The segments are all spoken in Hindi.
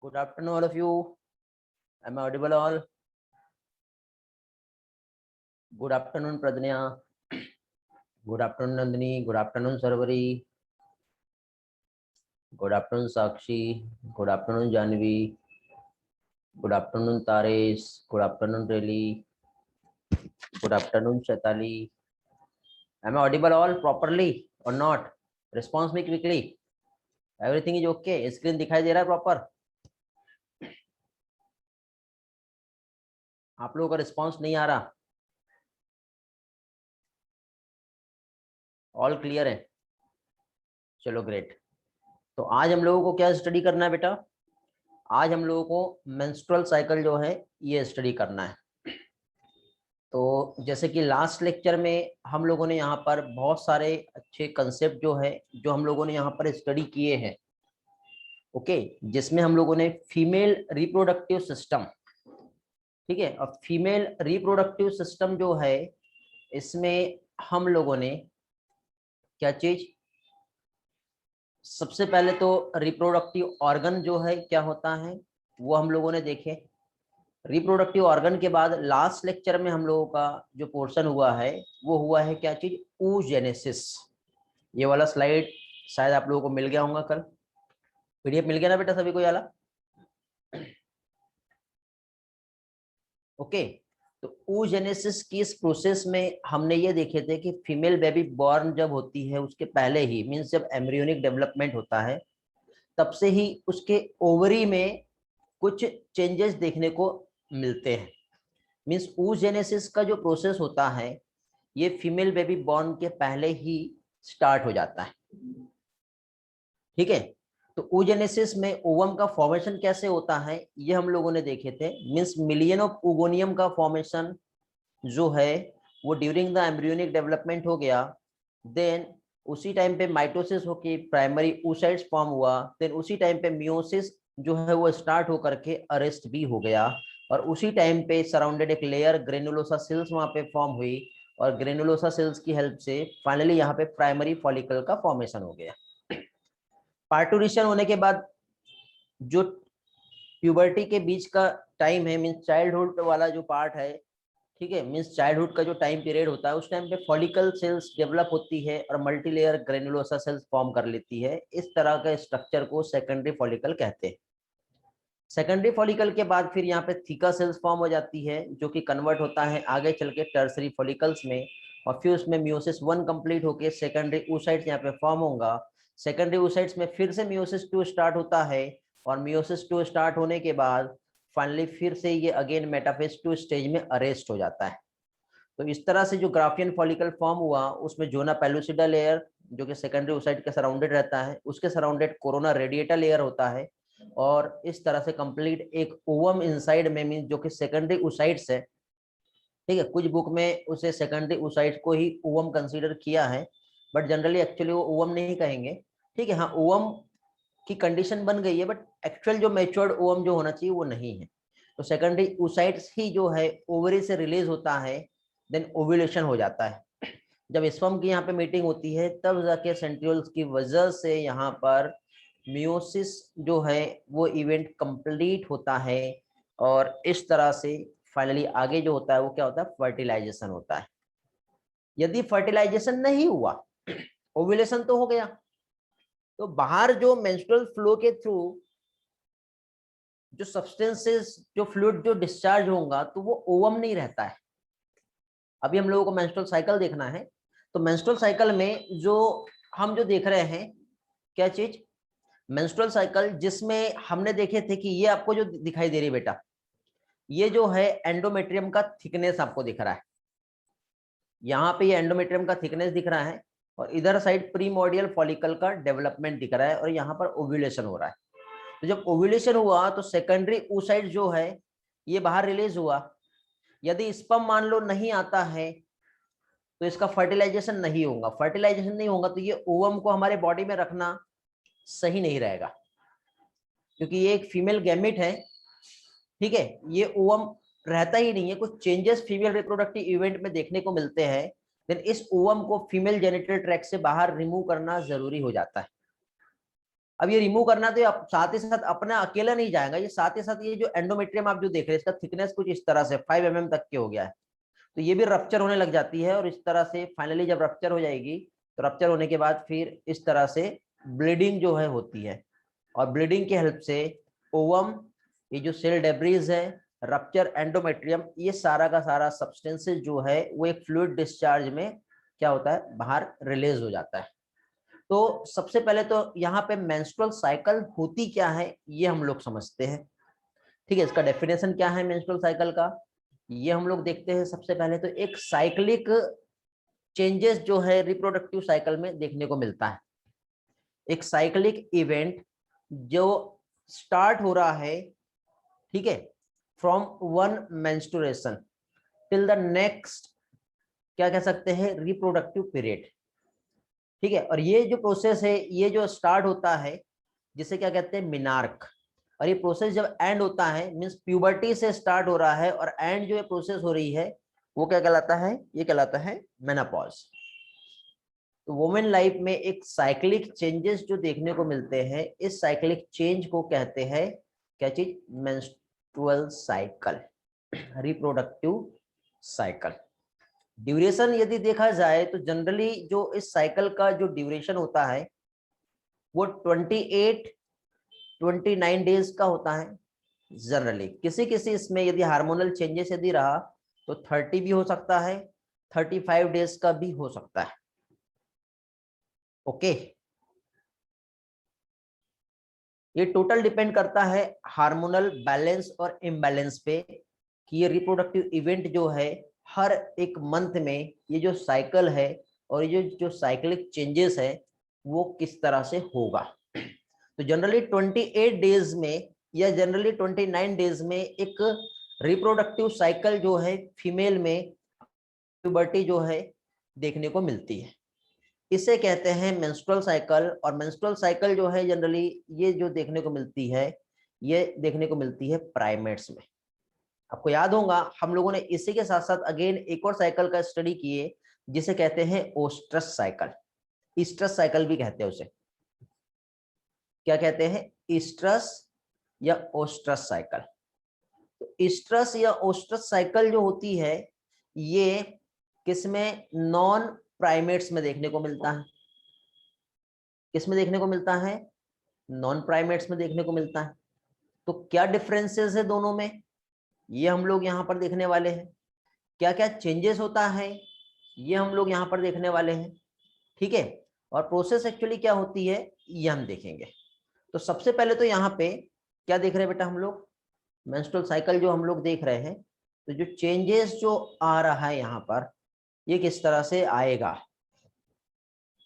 Good afternoon, all of you. Am I audible all? Good afternoon, Pradnya. Good afternoon, Nandini. Good afternoon, Sarvari. Good afternoon, Sakshi. Good afternoon, Janvi. Good afternoon, Taresh. Good afternoon, Relly. Good afternoon, Chatali. Am I audible all properly or not? Response me quickly. Everything is okay. Screen दिखाई दे रहा है proper? आप लोगों का रिस्पॉन्स नहीं आ रहा? ऑल क्लियर है? चलो ग्रेट। तो आज हम लोगों को क्या स्टडी करना है बेटा? आज हम लोगों को मेंस्ट्रुअल साइकिल जो है ये स्टडी करना है। तो जैसे कि लास्ट लेक्चर में हम लोगों ने यहाँ पर बहुत सारे अच्छे कंसेप्ट जो है जो हम लोगों ने यहाँ पर स्टडी किए हैं, ओके, जिसमें हम लोगों ने फीमेल रिप्रोडक्टिव सिस्टम, ठीक है, और फीमेल रिप्रोडक्टिव सिस्टम जो है इसमें हम लोगों ने क्या चीज, सबसे पहले तो रिप्रोडक्टिव ऑर्गन जो है क्या होता है वो हम लोगों ने देखे। रिप्रोडक्टिव ऑर्गन के बाद लास्ट लेक्चर में हम लोगों का जो पोर्शन हुआ है वो हुआ है क्या चीज, oogenesis। ये वाला स्लाइड शायद आप लोगों को मिल गया होगा, कल पीडीएफ मिल गया ना बेटा सभी को? वाला ओके। तो oogenesis की इस प्रोसेस में हमने ये देखे थे कि फीमेल बेबी बॉर्न जब होती है उसके पहले ही, मीन्स जब एम्ब्रियोनिक डेवलपमेंट होता है तब से ही उसके ओवरी में कुछ चेंजेस देखने को मिलते हैं। मीन्स oogenesis का जो प्रोसेस होता है ये फीमेल बेबी बॉर्न के पहले ही स्टार्ट हो जाता है, ठीक है। तो oogenesis में ओवम का फॉर्मेशन कैसे होता है ये हम लोगों ने देखे थे। मीन्स मिलियन ऑफ ओगोनियम का फॉर्मेशन जो है वो ड्यूरिंग द एम्ब्रियोनिक डेवलपमेंट हो गया। देन उसी टाइम पे माइटोसिस होके प्राइमरी oocytes फॉर्म हुआ। देन उसी टाइम पे मियोसिस जो है वो स्टार्ट होकर के अरेस्ट भी हो गया, और उसी टाइम पे सराउंडेड एक लेयर ग्रेनुलोसा सेल्स वहां पे फॉर्म हुई, और ग्रेनुलोसा सेल्स की हेल्प से फाइनली यहाँ पे प्राइमरी फॉलिकल का फॉर्मेशन हो गया। पार्टूरिशन होने के बाद जो प्यूबर्टी के बीच का टाइम है, मीन्स चाइल्डहुड वाला जो पार्ट है, ठीक है, मीन्स चाइल्डहुड का जो टाइम पीरियड होता है उस टाइम पे फॉलिकल सेल्स डेवलप होती है और मल्टीलेयर ग्रेनुलोसा सेल्स फॉर्म कर लेती है। इस तरह का स्ट्रक्चर को सेकेंडरी फॉलिकल कहते हैं। सेकेंडरी फॉलिकल के बाद फिर यहाँ पे थीका सेल्स फॉर्म हो जाती है जो कि कन्वर्ट होता है आगे चल के टर्सरी फॉलिकल्स में, और फिर उसमें मियोसिस 1 कंप्लीट होके सेकेंडरी oocytes यहाँ पे फॉर्म होगा। सेकेंडरी oocytes में फिर से मियोसिस 2 स्टार्ट होता है, और मियोसिस 2 स्टार्ट होने के बाद फाइनली फिर से ये अगेन मेटाफेज 2 स्टेज में अरेस्ट हो जाता है। तो इस तरह से जो ग्राफियन फॉलिकल फॉर्म हुआ उसमें जोना पेलुसिडा लेयर जो कि सेकेंडरी oocyte के सराउंडेड रहता है, उसके सराउंडेड कोरोना रेडिएटा लेयर होता है, और इस तरह से कंप्लीट एक ओवम इनसाइड में, मीन जो कि सेकेंडरी oocytes है, ठीक है। कुछ बुक में उसे सेकेंडरी oocytes को ही ओवम कंसीडर किया है, बट जनरली एक्चुअली वो ओवम नहीं कहेंगे, ठीक है। हाँ, ओवम की कंडीशन बन गई है, बट एक्चुअल जो मैच्योर्ड ओवम जो होना चाहिए वो नहीं है। तो सेकेंडरी oocytes ही जो है ओवरी से रिलीज होता है, देन ओव्यूलेशन हो जाता है। जब स्पर्म की यहाँ पे मीटिंग होती है तब जाके सेंट्रियोल्स की वजह से यहाँ पर मियोसिस जो है वो इवेंट कंप्लीट होता है, और इस तरह से फाइनली आगे जो होता है वो क्या होता है, फर्टिलाइजेशन होता है। यदि फर्टिलाइजेशन नहीं हुआ, ओव्यूलेशन तो हो गया, तो बाहर जो मेंस्ट्रुअल फ्लो के थ्रू जो सब्सटेंसेस, जो फ्लूइड जो डिस्चार्ज होगा तो वो ओवम नहीं रहता है। अभी हम लोगों को मेंस्ट्रुअल साइकिल देखना है, तो मेंस्ट्रुअल साइकिल में जो हम जो देख रहे हैं क्या चीज, मेंस्ट्रुअल साइकिल जिसमें हमने देखे थे कि ये आपको जो दिखाई दे रही है बेटा, ये जो है एंडोमेट्रियम का थिकनेस आपको दिख रहा है। यहाँ पे ये एंडोमेट्रियम का थिकनेस दिख रहा है, और इधर साइड प्रीमोर्डियल फॉलिकल का डेवलपमेंट दिख रहा है, और यहाँ पर ओव्यूलेशन हो रहा है। तो जब ओव्यूलेशन हुआ तो सेकेंडरी oocyte जो है ये बाहर रिलीज हुआ। यदि स्पर्म मान लो नहीं आता है तो इसका फर्टिलाइजेशन नहीं होगा। फर्टिलाइजेशन नहीं होगा तो ये ओवम को हमारे बॉडी में रखना सही नहीं रहेगा, क्योंकि ये एक फीमेल गैमेट है, ठीक है। ये ओवम रहता ही नहीं है, कुछ चेंजेस फीमेल रिप्रोडक्टिव इवेंट में देखने को मिलते हैं, देन इस ओवम को फीमेल जेनिटल ट्रैक्ट से बाहर रिमूव करना जरूरी हो जाता है। अब ये रिमूव करना तो आप साथ ही साथ अपना अकेला नहीं जाएगा, ये साथ ही साथ ये जो एंडोमेट्रियम आप जो देख रहे हैं इसका थिकनेस कुछ इस तरह से 5 mm तक के हो गया है, तो ये भी रप्चर होने लग जाती है। और इस तरह से फाइनली जब रप्चर हो जाएगी तो रप्चर होने के बाद फिर इस तरह से ब्लीडिंग जो है होती है, और ब्लीडिंग के हेल्प से ओवम, ये जो सेल डेब्रीज है, रप्चर एंडोमेट्रियम, ये सारा का सारा सब्सटेंसेस जो है वो एक फ्लूइड डिस्चार्ज में क्या होता है, बाहर रिलीज हो जाता है। तो सबसे पहले तो यहाँ पे मेंस्ट्रुअल साइकिल होती क्या है ये हम लोग समझते हैं। ठीक है, इसका डेफिनेशन क्या है मेंस्ट्रुअल साइकिल का, ये हम लोग देखते हैं। सबसे पहले तो एक साइक्लिक चेंजेस जो है रिप्रोडक्टिव साइकिल में देखने को मिलता है। एक साइक्लिक इवेंट जो स्टार्ट हो रहा है, ठीक है, from one menstruation till the next, क्या कह सकते हैं, रिप्रोडक्टिव पीरियड। ठीक है, और ये जो प्रोसेस है ये जो स्टार्ट होता है जिसे क्या कहते हैं, मिनार्क, और ये प्रोसेस जब एंड होता है मींस प्यूबर्टी से स्टार्ट हो रहा है और एंड जो ये प्रोसेस हो रही है वो क्या कहलाता है, ये कहलाता है मेनोपॉज। तो वुमेन लाइफ में एक साइक्लिक चेंजेस जो देखने को मिलते हैं, इस साइक्लिक चेंज को कहते हैं क्या चीज, menstrual cycle, reproductive cycle. Duration यदि देखा जाए तो जनरली जो इस साइकिल का जो ड्यूरेशन होता है वो 29 डेज का होता है जनरली। किसी किसी इसमें यदि हार्मोनल चेंजेस यदि रहा तो 30 भी हो सकता है, 35 डेज का भी हो सकता है। ओके, ये टोटल डिपेंड करता है हार्मोनल बैलेंस और इम्बैलेंस पे कि ये रिप्रोडक्टिव इवेंट जो है हर एक मंथ में ये जो साइकिल है और ये जो साइक्लिक चेंजेस है वो किस तरह से होगा। तो जनरली 28 डेज में या जनरली 29 डेज में एक रिप्रोडक्टिव साइकिल जो है फीमेल में प्यूबर्टी जो है देखने को मिलती है, इसे कहते हैं मेंस्ट्रुअल साइकिल। और मेंस्ट्रुअल साइकिल जो है जनरली ये जो देखने को मिलती है, ये देखने को मिलती है प्राइमेट्स में। आपको याद होगा हम लोगों ने इसी के साथ साथ अगेन एक और साइकिल का स्टडी किए जिसे कहते हैं ओस्ट्रस साइकिल, ईस्ट्रस साइकिल भी कहते हैं उसे। क्या कहते हैं, ईस्ट्रस या ओस्ट्रस साइकिल। तो ईस्ट्रस या ओस्ट्रस साइकिल जो होती है ये किसमें, नॉन प्राइमेट्स में देखने को मिलता है। किसमें देखने को मिलता है, नॉन प्राइमेट्स में देखने को मिलता है। तो क्या डिफरेंसेस है दोनों में, ये हम लोग यहाँ पर देखने वाले हैं। क्या क्या चेंजेस होता है ये हम लोग यहाँ पर देखने वाले हैं। ठीक है, और प्रोसेस एक्चुअली क्या होती है ये हम देखेंगे। तो सबसे पहले तो यहाँ पे क्या देख रहे हैं बेटा हम लोग, मेंस्ट्रुअल साइकिल जो हम लोग देख रहे हैं, तो जो चेंजेस जो आ रहा है यहाँ पर ये किस तरह से आएगा।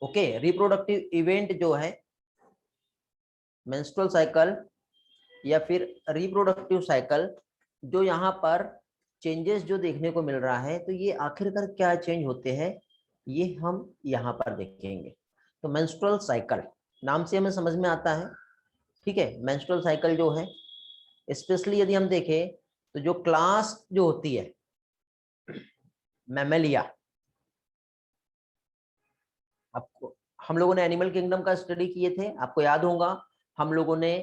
ओके, रिप्रोडक्टिव इवेंट जो है मेंस्ट्रुअल साइकिल या फिर रिप्रोडक्टिव साइकिल, जो यहाँ पर चेंजेस जो देखने को मिल रहा है तो ये आखिरकार क्या चेंज होते हैं ये हम यहाँ पर देखेंगे। तो मेंस्ट्रुअल साइकिल नाम से हमें समझ में आता है। ठीक है, मेंस्ट्रुअल साइकिल जो है स्पेशली यदि हम देखें तो जो क्लास जो होती है मैमेलिया, आपको हम लोगों ने एनिमल किंगडम का स्टडी किए थे, आपको याद होगा हम लोगों ने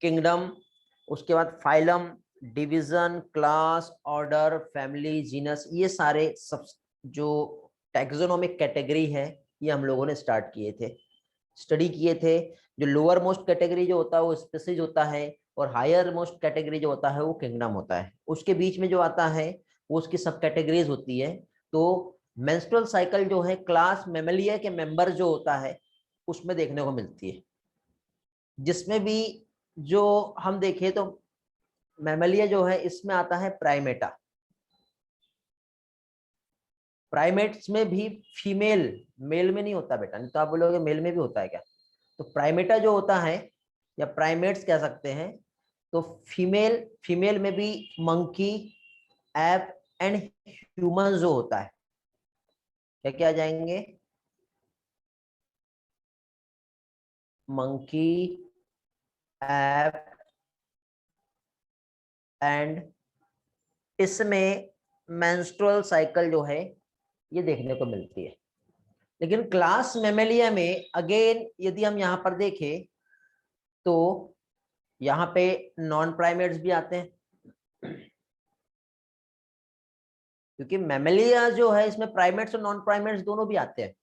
किंगडम, उसके बाद phylum, division, class, order, family, genus, ये सारे सब जो टैक्सोनॉमिक कैटेगरी है ये हम लोगों ने स्टार्ट किए थे, स्टडी किए थे। जो लोअर मोस्ट कैटेगरी जो होता है वो स्पीसीज होता है और हायर मोस्ट कैटेगरी जो होता है वो किंगडम होता है। उसके बीच में जो आता है वो उसकी सब कैटेगरीज होती है। तो मेंस्ट्रुअल साइकिल जो है क्लास मैमेलिया के मेंबर जो होता है उसमें देखने को मिलती है, जिसमें भी जो हम देखें तो मैमेलिया जो है इसमें आता है प्राइमेटा। प्राइमेट्स में भी फीमेल, मेल में नहीं होता बेटा, नहीं तो आप बोलोगे मेल में भी होता है क्या। तो प्राइमेटा जो होता है या प्राइमेट्स कह सकते हैं, तो फीमेल, फीमेल में भी मंकी, एप एंड ह्यूमन जो होता है, क्या क्या आ जाएंगे, मंकी, एप एंड, इसमें मेंस्ट्रुअल साइकिल जो है ये देखने को मिलती है। लेकिन क्लास मैमेलिया में अगेन यदि हम यहाँ पर देखें तो यहाँ पे नॉन प्राइमेट्स भी आते हैं, क्योंकि मैमेलिया जो है इसमें प्राइमेट्स और नॉन प्राइमेट्स दोनों भी आते हैं।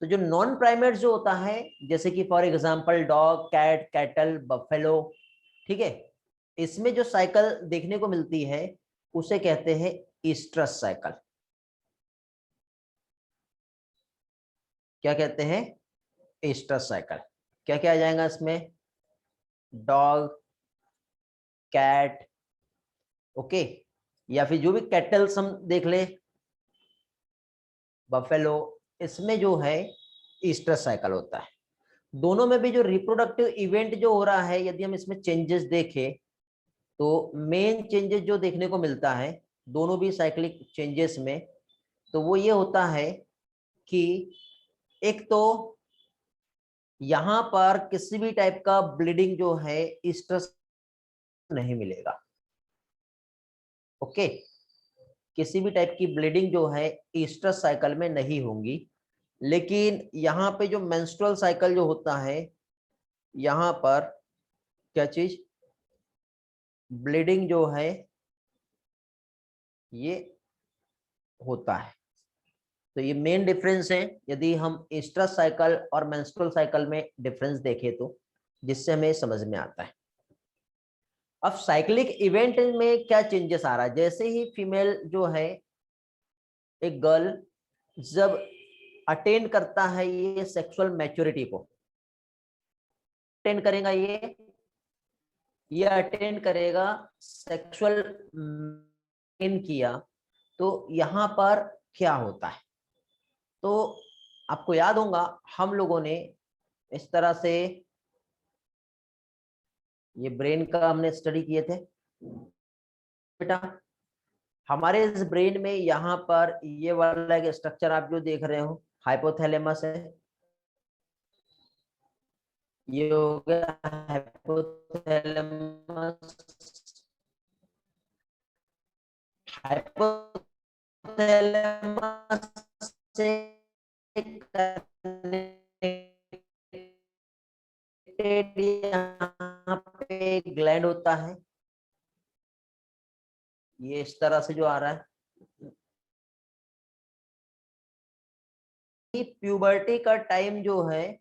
तो जो नॉन प्राइमेट्स जो होता है, जैसे कि for example dog, cat, cattle, buffalo, ठीक है, इसमें जो साइकिल देखने को मिलती है उसे कहते हैं ईस्ट्रस साइकिल। क्या कहते हैं? Oestrus cycle. क्या क्या आ जाएगा इसमें? डॉग, कैट, ओके, या फिर जो भी कैटल्स हम देख ले, बफेलो, इसमें जो है ईस्ट्रस साइकिल होता है। दोनों में भी जो रिप्रोडक्टिव इवेंट जो हो रहा है, यदि हम इसमें चेंजेस देखें तो मेन चेंजेस जो देखने को मिलता है दोनों भी साइक्लिक चेंजेस में, तो वो ये होता है कि एक तो यहां पर किसी भी टाइप का ब्लीडिंग जो है ईस्ट्रस नहीं मिलेगा, ओके, किसी भी टाइप की ब्लीडिंग जो है ईस्ट्रस साइकिल में नहीं होंगी। लेकिन यहाँ पे जो मेंस्ट्रुअल साइकिल जो होता है, यहाँ पर क्या चीज, ब्लीडिंग जो है ये होता है। तो ये मेन डिफरेंस है यदि हम ईस्ट्रस साइकिल और मेंस्ट्रुअल साइकिल में डिफरेंस देखें तो, जिससे हमें समझ में आता है। अब साइक्लिक इवेंट में क्या चेंजेस आ रहा है, जैसे ही फीमेल जो है, एक गर्ल जब अटेंड करता है ये सेक्सुअल मैच्योरिटी को, अटेंड करेगा ये अटेंड करेगा सेक्सुअल इन किया, तो यहाँ पर क्या होता है, तो आपको याद होगा हम लोगों ने इस तरह से ये ब्रेन का हमने स्टडी किए थे बेटा। हमारे इस ब्रेन में यहाँ पर ये वाला एक स्ट्रक्चर आप जो देख रहे हो हाइपोथैलेमस है, ये हो गया हाइपोथैलेमस। हाइपोथैलेमस से यहाँ पे ग्लैंड होता है, ये इस तरह से जो आ रहा है, प्यूबर्टी का टाइम जो है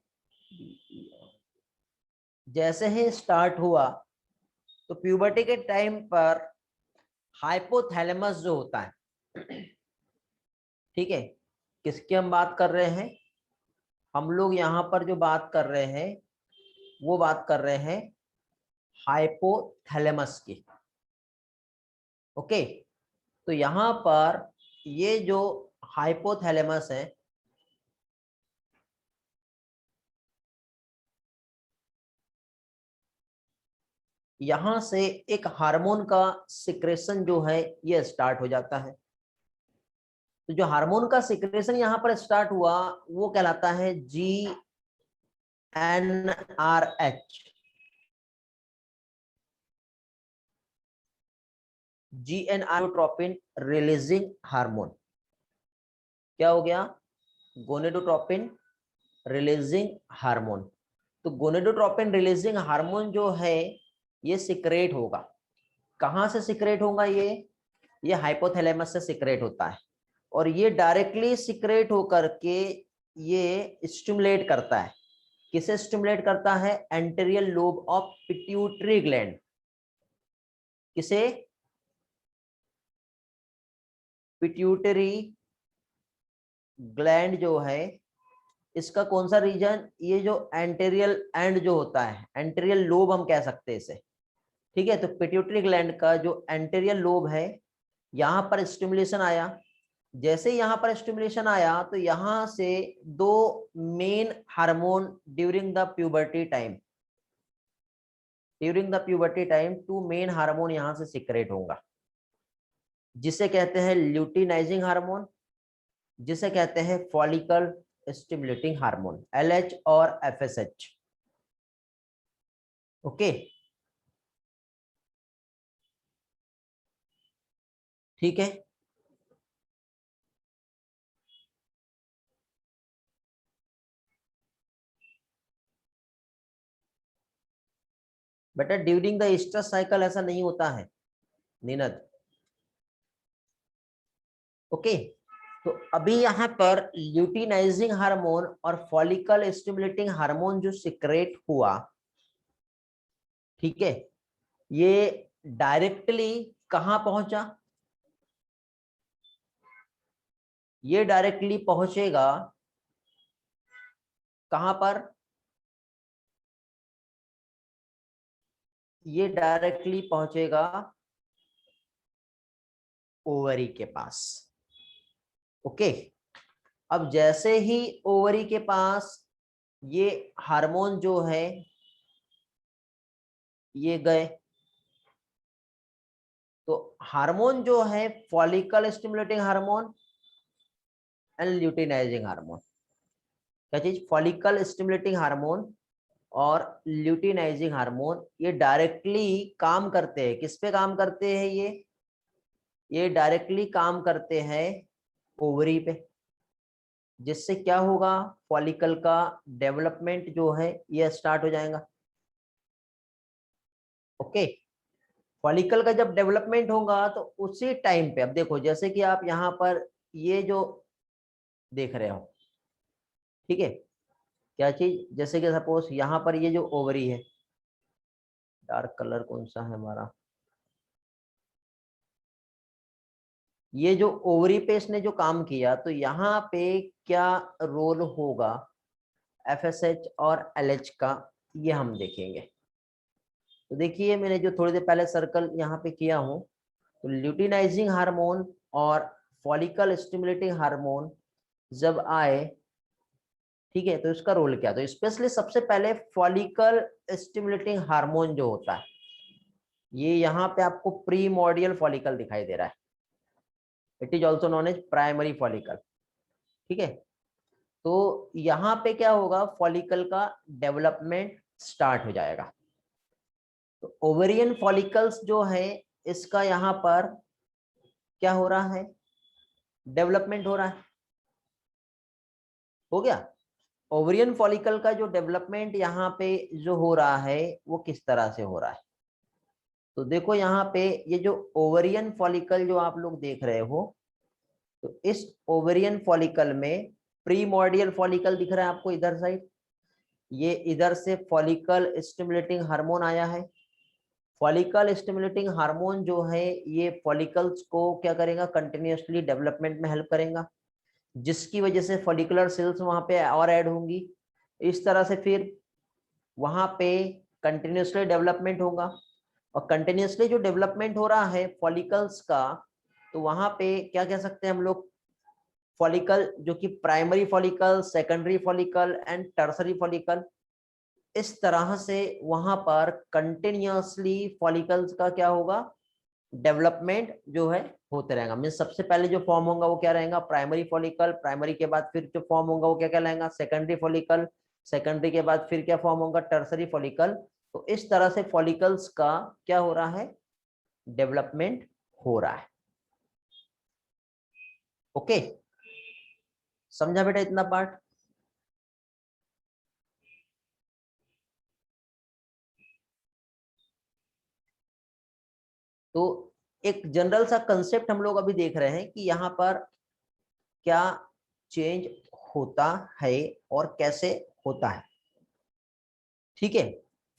जैसे ही स्टार्ट हुआ, तो प्यूबर्टी के टाइम पर हाइपोथैलेमस जो होता है, ठीक है, किसकी हम बात कर रहे हैं, हम लोग यहाँ पर जो बात कर रहे हैं वो बात कर रहे हैं हाइपोथैलेमस की, ओके। तो यहाँ पर ये जो हाइपोथैलेमस है, यहां से एक हार्मोन का सिक्रेशन जो है ये स्टार्ट हो जाता है। तो जो हार्मोन का सिक्रेशन यहाँ पर स्टार्ट हुआ वो कहलाता है GnRH, GnRH रिलीजिंग हार्मोन। क्या हो गया? Gonadotropin releasing hormone. तो गोनेडोट्रोपिन रिलीजिंग हार्मोन जो है ये सिक्रेट होगा। कहाँ से सिक्रेट होगा? ये हाइपोथैलेमस से सिक्रेट होता है, और ये डायरेक्टली सिक्रेट होकर के ये स्टिमुलेट करता है। किसे स्टिमुलेट करता है? Anterior lobe of pituitary gland. किसे? पिट्यूटरी ग्लैंड जो है, इसका कौन सा रीजन? ये जो एंटीरियर एंड जो होता है, एंटीरियर लोब हम कह सकते हैं इसे, ठीक है। तो पिट्यूटरी ग्लैंड का जो एंटीरियर लोब है, यहाँ पर स्टिमुलेशन आया। जैसे यहाँ पर स्टिमुलेशन आया तो यहाँ से दो main hormone during the puberty time, two main hormone यहाँ से सिक्रेट होगा, जिसे कहते हैं ल्यूटिनाइजिंग हार्मोन, जिसे कहते हैं फॉलिकल स्टिमुलेटिंग हार्मोन, LH और FSH, ओके, ठीक है। बेटा ड्यूरिंग द ईस्टर साइकिल ऐसा नहीं होता है नीनद। ओके, तो अभी यहाँ पर ल्यूटिनाइजिंग हार्मोन और फॉलिकल स्टिमुलेटिंग हार्मोन जो सिक्रेट हुआ, ठीक है, ये डायरेक्टली कहाँ पहुंचा? ये डायरेक्टली पहुंचेगा कहां पर? ये डायरेक्टली पहुंचेगा ओवरी के पास। ओके, अब जैसे ही ओवरी के पास ये हार्मोन जो है ये गए, तो हार्मोन जो है follicle stimulating hormone and luteinizing hormone, क्या चीज? फॉलिकल स्टिमुलेटिंग हार्मोन और ल्यूटिनाइजिंग हार्मोन, ये डायरेक्टली काम करते हैं। किस पे काम करते हैं? ये डायरेक्टली काम करते हैं ओवरी पे, जिससे क्या होगा? फॉलिकल का डेवलपमेंट जो है ये स्टार्ट हो जाएगा। ओके, फॉलिकल का जब डेवलपमेंट होगा तो उसी टाइम पे, अब देखो जैसे कि आप यहाँ पर ये जो देख रहे हो, ठीक है, क्या चीज? जैसे कि सपोज यहाँ पर ये जो ओवरी है, डार्क कलर कौन सा है हमारा, ये जो ओवरी पे इसने जो काम किया, तो यहाँ पे क्या रोल होगा एफएसएच और एलएच का, ये हम देखेंगे। तो देखिए मैंने जो थोड़ी देर पहले सर्कल यहाँ पे किया हूँ, तो ल्यूटिनाइजिंग हार्मोन और फॉलिकल स्टिमुलेटिंग हार्मोन जब आए, ठीक है, तो इसका रोल क्या? तो स्पेशली सबसे पहले फॉलिकल स्टिमुलेटिंग हार्मोन जो होता है, ये यहाँ पे आपको प्रीमोर्डियल फॉलिकल दिखाई दे रहा है, it is also known as primary follicle, ठीक है। तो यहाँ पे क्या होगा? फॉलिकल का डेवलपमेंट स्टार्ट हो जाएगा। तो ओवेरियन फॉलिकल्स जो है इसका यहाँ पर क्या हो रहा है? डेवलपमेंट हो रहा है। हो गया? ओवेरियन फॉलिकल का जो डेवलपमेंट यहाँ पे जो हो रहा है वो किस तरह से हो रहा है? तो देखो यहाँ पे ये जो ओवेरियन फॉलिकल जो आप लोग देख रहे हो, तो इस ओवेरियन फॉलिकल में प्रीमोर्डियल फॉलिकल दिख रहा है आपको इधर साइड, ये इधर से फॉलिकल स्टिमुलेटिंग हार्मोन आया है। फॉलिकल स्टिमुलेटिंग हार्मोन जो है ये फॉलिकल्स को क्या करेगा? कंटिन्यूअसली डेवलपमेंट में हेल्प करेगा, जिसकी वजह से फॉलिकुलर सेल्स वहां पे और ऐड होंगी। इस तरह से फिर वहां पे कंटिन्यूअसली डेवलपमेंट होगा, और कंटिन्यूअसली जो डेवलपमेंट हो रहा है फॉलिकल्स का, तो वहां पे क्या कह सकते हैं हम लोग? फॉलिकल जो कि primary follicle, secondary follicle and tertiary follicle, इस तरह से वहां पर कंटिन्यूअसली फॉलिकल्स का क्या होगा? डेवलपमेंट जो है होते रहेगा। मीन सबसे पहले जो फॉर्म होगा वो क्या रहेगा? Primary follicle. प्राइमरी के बाद फिर जो फॉर्म होगा वो क्या कहलाएगा? Secondary follicle. सेकेंडरी के बाद फिर क्या फॉर्म होगा? Tertiary follicle. तो इस तरह से फॉलिकल्स का क्या हो रहा है? डेवलपमेंट हो रहा है। ओके, समझा बेटा इतना पार्ट? तो एक जनरल सा कंसेप्ट हम लोग अभी देख रहे हैं कि यहाँ पर क्या चेंज होता है और कैसे होता है, ठीक है।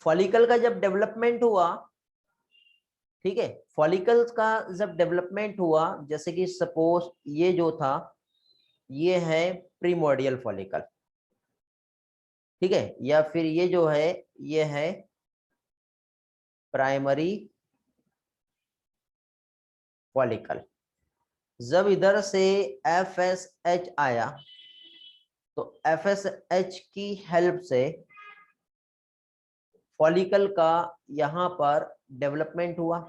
फॉलिकल का जब डेवलपमेंट हुआ, ठीक है, फॉलिकल्स का जब डेवलपमेंट हुआ, जैसे कि सपोज ये जो था ये है प्रीमोर्डियल फॉलिकल, ठीक है, या फिर ये जो है ये है प्राइमरी फॉलिकल। जब इधर से एफएसएच आया, तो एफएसएच की हेल्प से फॉलिकल का यहाँ पर डेवलपमेंट हुआ,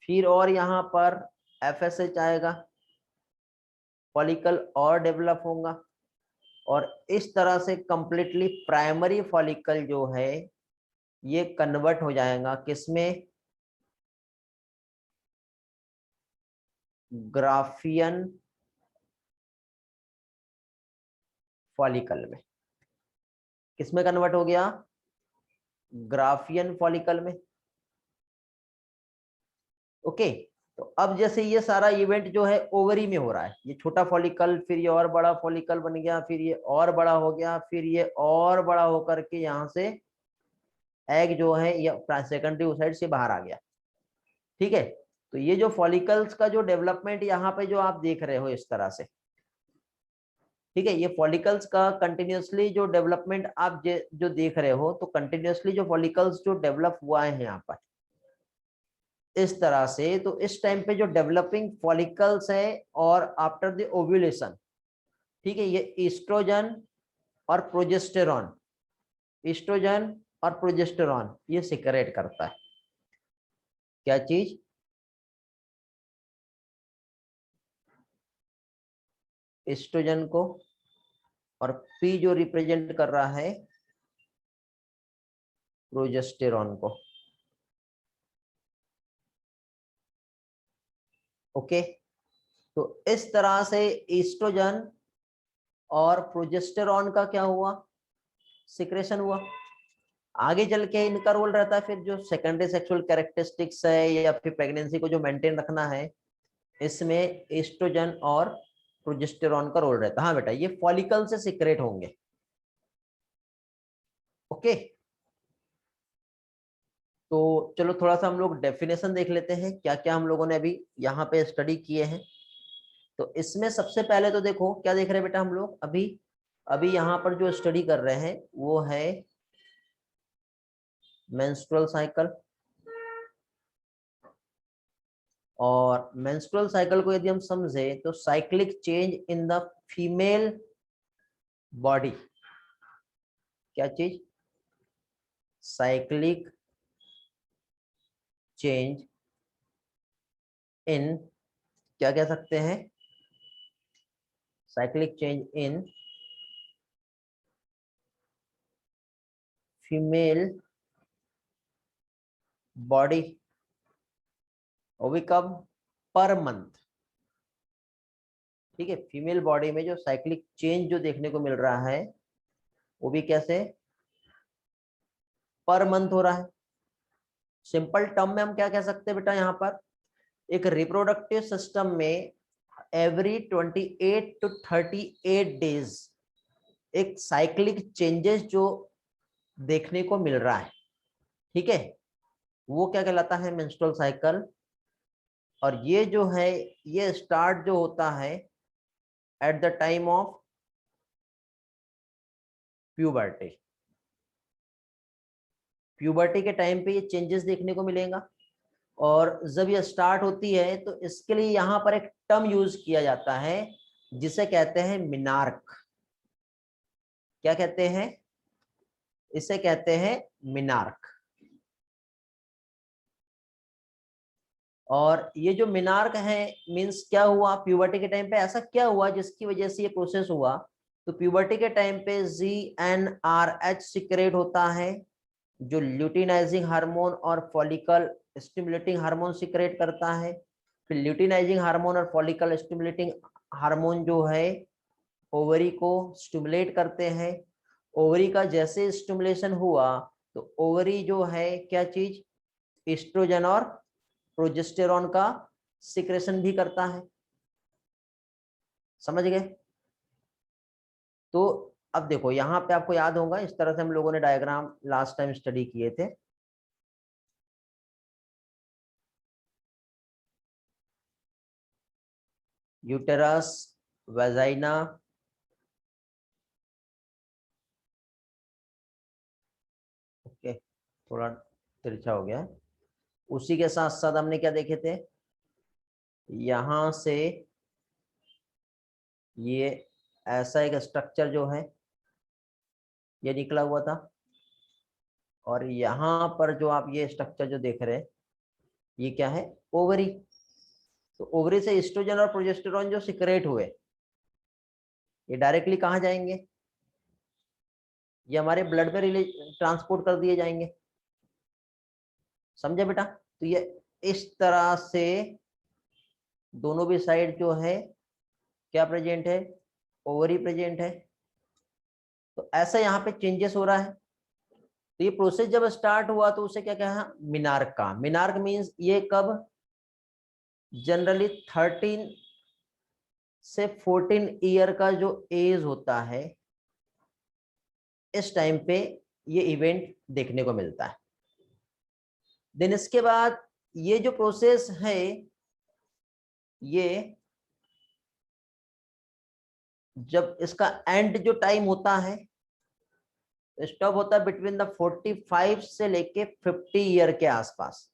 फिर और यहाँ पर एफएसएच आएगा, फॉलिकल और डेवलप होगा, और इस तरह से कंप्लीटली प्राइमरी फॉलिकल जो है ये कन्वर्ट हो जाएगा किसमें? ग्राफियन फॉलिकल में। किसमें कन्वर्ट हो गया? ग्राफियन फॉलिकल में। ओके, तो अब जैसे ये सारा इवेंट जो है ओवरी में हो रहा है, ये छोटा फॉलिकल, फिर ये और बड़ा फॉलिकल बन गया, फिर ये और बड़ा हो गया, फिर ये और बड़ा होकर के यहाँ से एग जो है ये सेकेंडरी ओसाइड से बाहर आ गया। ठीक है, तो ये जो फॉलिकल्स का जो डेवलपमेंट यहाँ पे जो आप देख रहे हो इस तरह से, ठीक है, ये फॉलिकल्स का कंटिन्यूअसली जो डेवलपमेंट आप जो देख रहे हो, तो कंटिन्यूअसली जो फॉलिकल्स जो डेवलप हुआ है यहाँ पर इस तरह से, तो इस टाइम पे जो डेवलपिंग फॉलिकल्स है और आफ्टर द ओव्यूलेशन, ठीक है, ये ईस्ट्रोजन और प्रोजेस्टेरॉन, ईस्ट्रोजन और प्रोजेस्टेरॉन ये सिक्रेट करता है। क्या चीज? ईस्ट्रोजन को, और पी जो रिप्रेजेंट कर रहा है प्रोजेस्टेरॉन को। ओके, तो इस तरह से ईस्ट्रोजन और प्रोजेस्टेरॉन का क्या हुआ? सिक्रेशन हुआ। आगे चल के इनका रोल रहता है फिर जो सेकेंडरी सेक्सुअल कैरेक्टरिस्टिक्स है या फिर प्रेगनेंसी को जो मेंटेन रखना है, इसमें एस्ट्रोजन और प्रोजेस्टेरॉन का रोल रहता है। हाँ बेटा, ये फॉलिकल से सिक्रेट होंगे। ओके, तो चलो थोड़ा सा हम लोग डेफिनेशन देख लेते हैं, क्या क्या हम लोगों ने अभी यहाँ पे स्टडी किए हैं। तो इसमें सबसे पहले तो देखो क्या देख रहे हैं बेटा हम लोग अभी अभी यहाँ पर जो स्टडी कर रहे हैं वो है मेंस्ट्रुअल साइकिल। और मेंस्ट्रुअल साइकिल को यदि हम समझे तो cyclic change in the female body. क्या चीज? साइक्लिक चेंज इन, क्या कह सकते हैं, cyclic change in female body, वो भी कब? Per month. ठीक है, फीमेल बॉडी में जो साइक्लिक चेंज जो देखने को मिल रहा है वो भी कैसे? पर मंथ हो रहा है। सिंपल टर्म में हम क्या कह सकते हैं बेटा, यहाँ पर एक रिप्रोडक्टिव सिस्टम में एवरी 28 to 38 डेज एक साइक्लिक चेंजेस जो देखने को मिल रहा है, ठीक है, वो क्या कहलाता है? Menstrual cycle. और ये जो है ये स्टार्ट जो होता है at the time of puberty. Puberty के टाइम पे ये चेंजेस देखने को मिलेगा। और जब ये स्टार्ट होती है तो इसके लिए यहाँ पर एक टर्म यूज किया जाता है जिसे कहते हैं मिनार्क। क्या कहते हैं? इसे कहते हैं मिनार्क। और ये जो मिनार्क है मींस क्या हुआ प्यूबर्टी के टाइम पे, ऐसा क्या हुआ जिसकी वजह से ये प्रोसेस हुआ? तो प्यूबर्टी के टाइम पे GnRH सिक्रेट होता है जो ल्यूटिनाइजिंग हार्मोन और फॉलिकल स्टिमुलेटिंग हार्मोन सिक्रेट करता है। फिर ल्यूटिनाइजिंग हार्मोन और फॉलिकल स्टिमुलेटिंग हार्मोन जो है ओवरी को स्टिमुलेट करते हैं। ओवरी का जैसे स्टिमुलेशन हुआ तो ओवरी जो है क्या चीज? एस्ट्रोजन और प्रोजेस्टेरॉन का सिक्रेशन भी करता है। समझ गए? तो अब देखो यहाँ पे आपको याद होगा इस तरह से हम लोगों ने डायग्राम लास्ट टाइम स्टडी किए थे। यूटेरस, वेजाइना, ओके, थोड़ा तिरछा हो गया। उसी के साथ साथ हमने क्या देखे थे, यहां से ये ऐसा एक स्ट्रक्चर जो है ये निकला हुआ था। और यहाँ पर जो आप ये स्ट्रक्चर जो देख रहे हैं ये क्या है? ओवरी। तो ओवरी से एस्ट्रोजन और प्रोजेस्टेरॉन जो सिक्रेट हुए ये डायरेक्टली कहाँ जाएंगे? ये हमारे ब्लड में ट्रांसपोर्ट कर दिए जाएंगे। समझे बेटा? तो ये इस तरह से दोनों भी साइड जो है क्या प्रेजेंट है? ओवरी प्रेजेंट है। तो ऐसा यहाँ पे चेंजेस हो रहा है। तो ये प्रोसेस जब स्टार्ट हुआ तो उसे क्या कहा, मिनार्क का। मिनार्क मींस ये कब, जनरली 13 से 14 ईयर का जो एज होता है, इस टाइम पे ये इवेंट देखने को मिलता है। देन इसके बाद ये जो प्रोसेस है, ये जब इसका एंड जो टाइम होता है, स्टॉप होता है बिटवीन द 45 से लेके 50 ईयर के आसपास।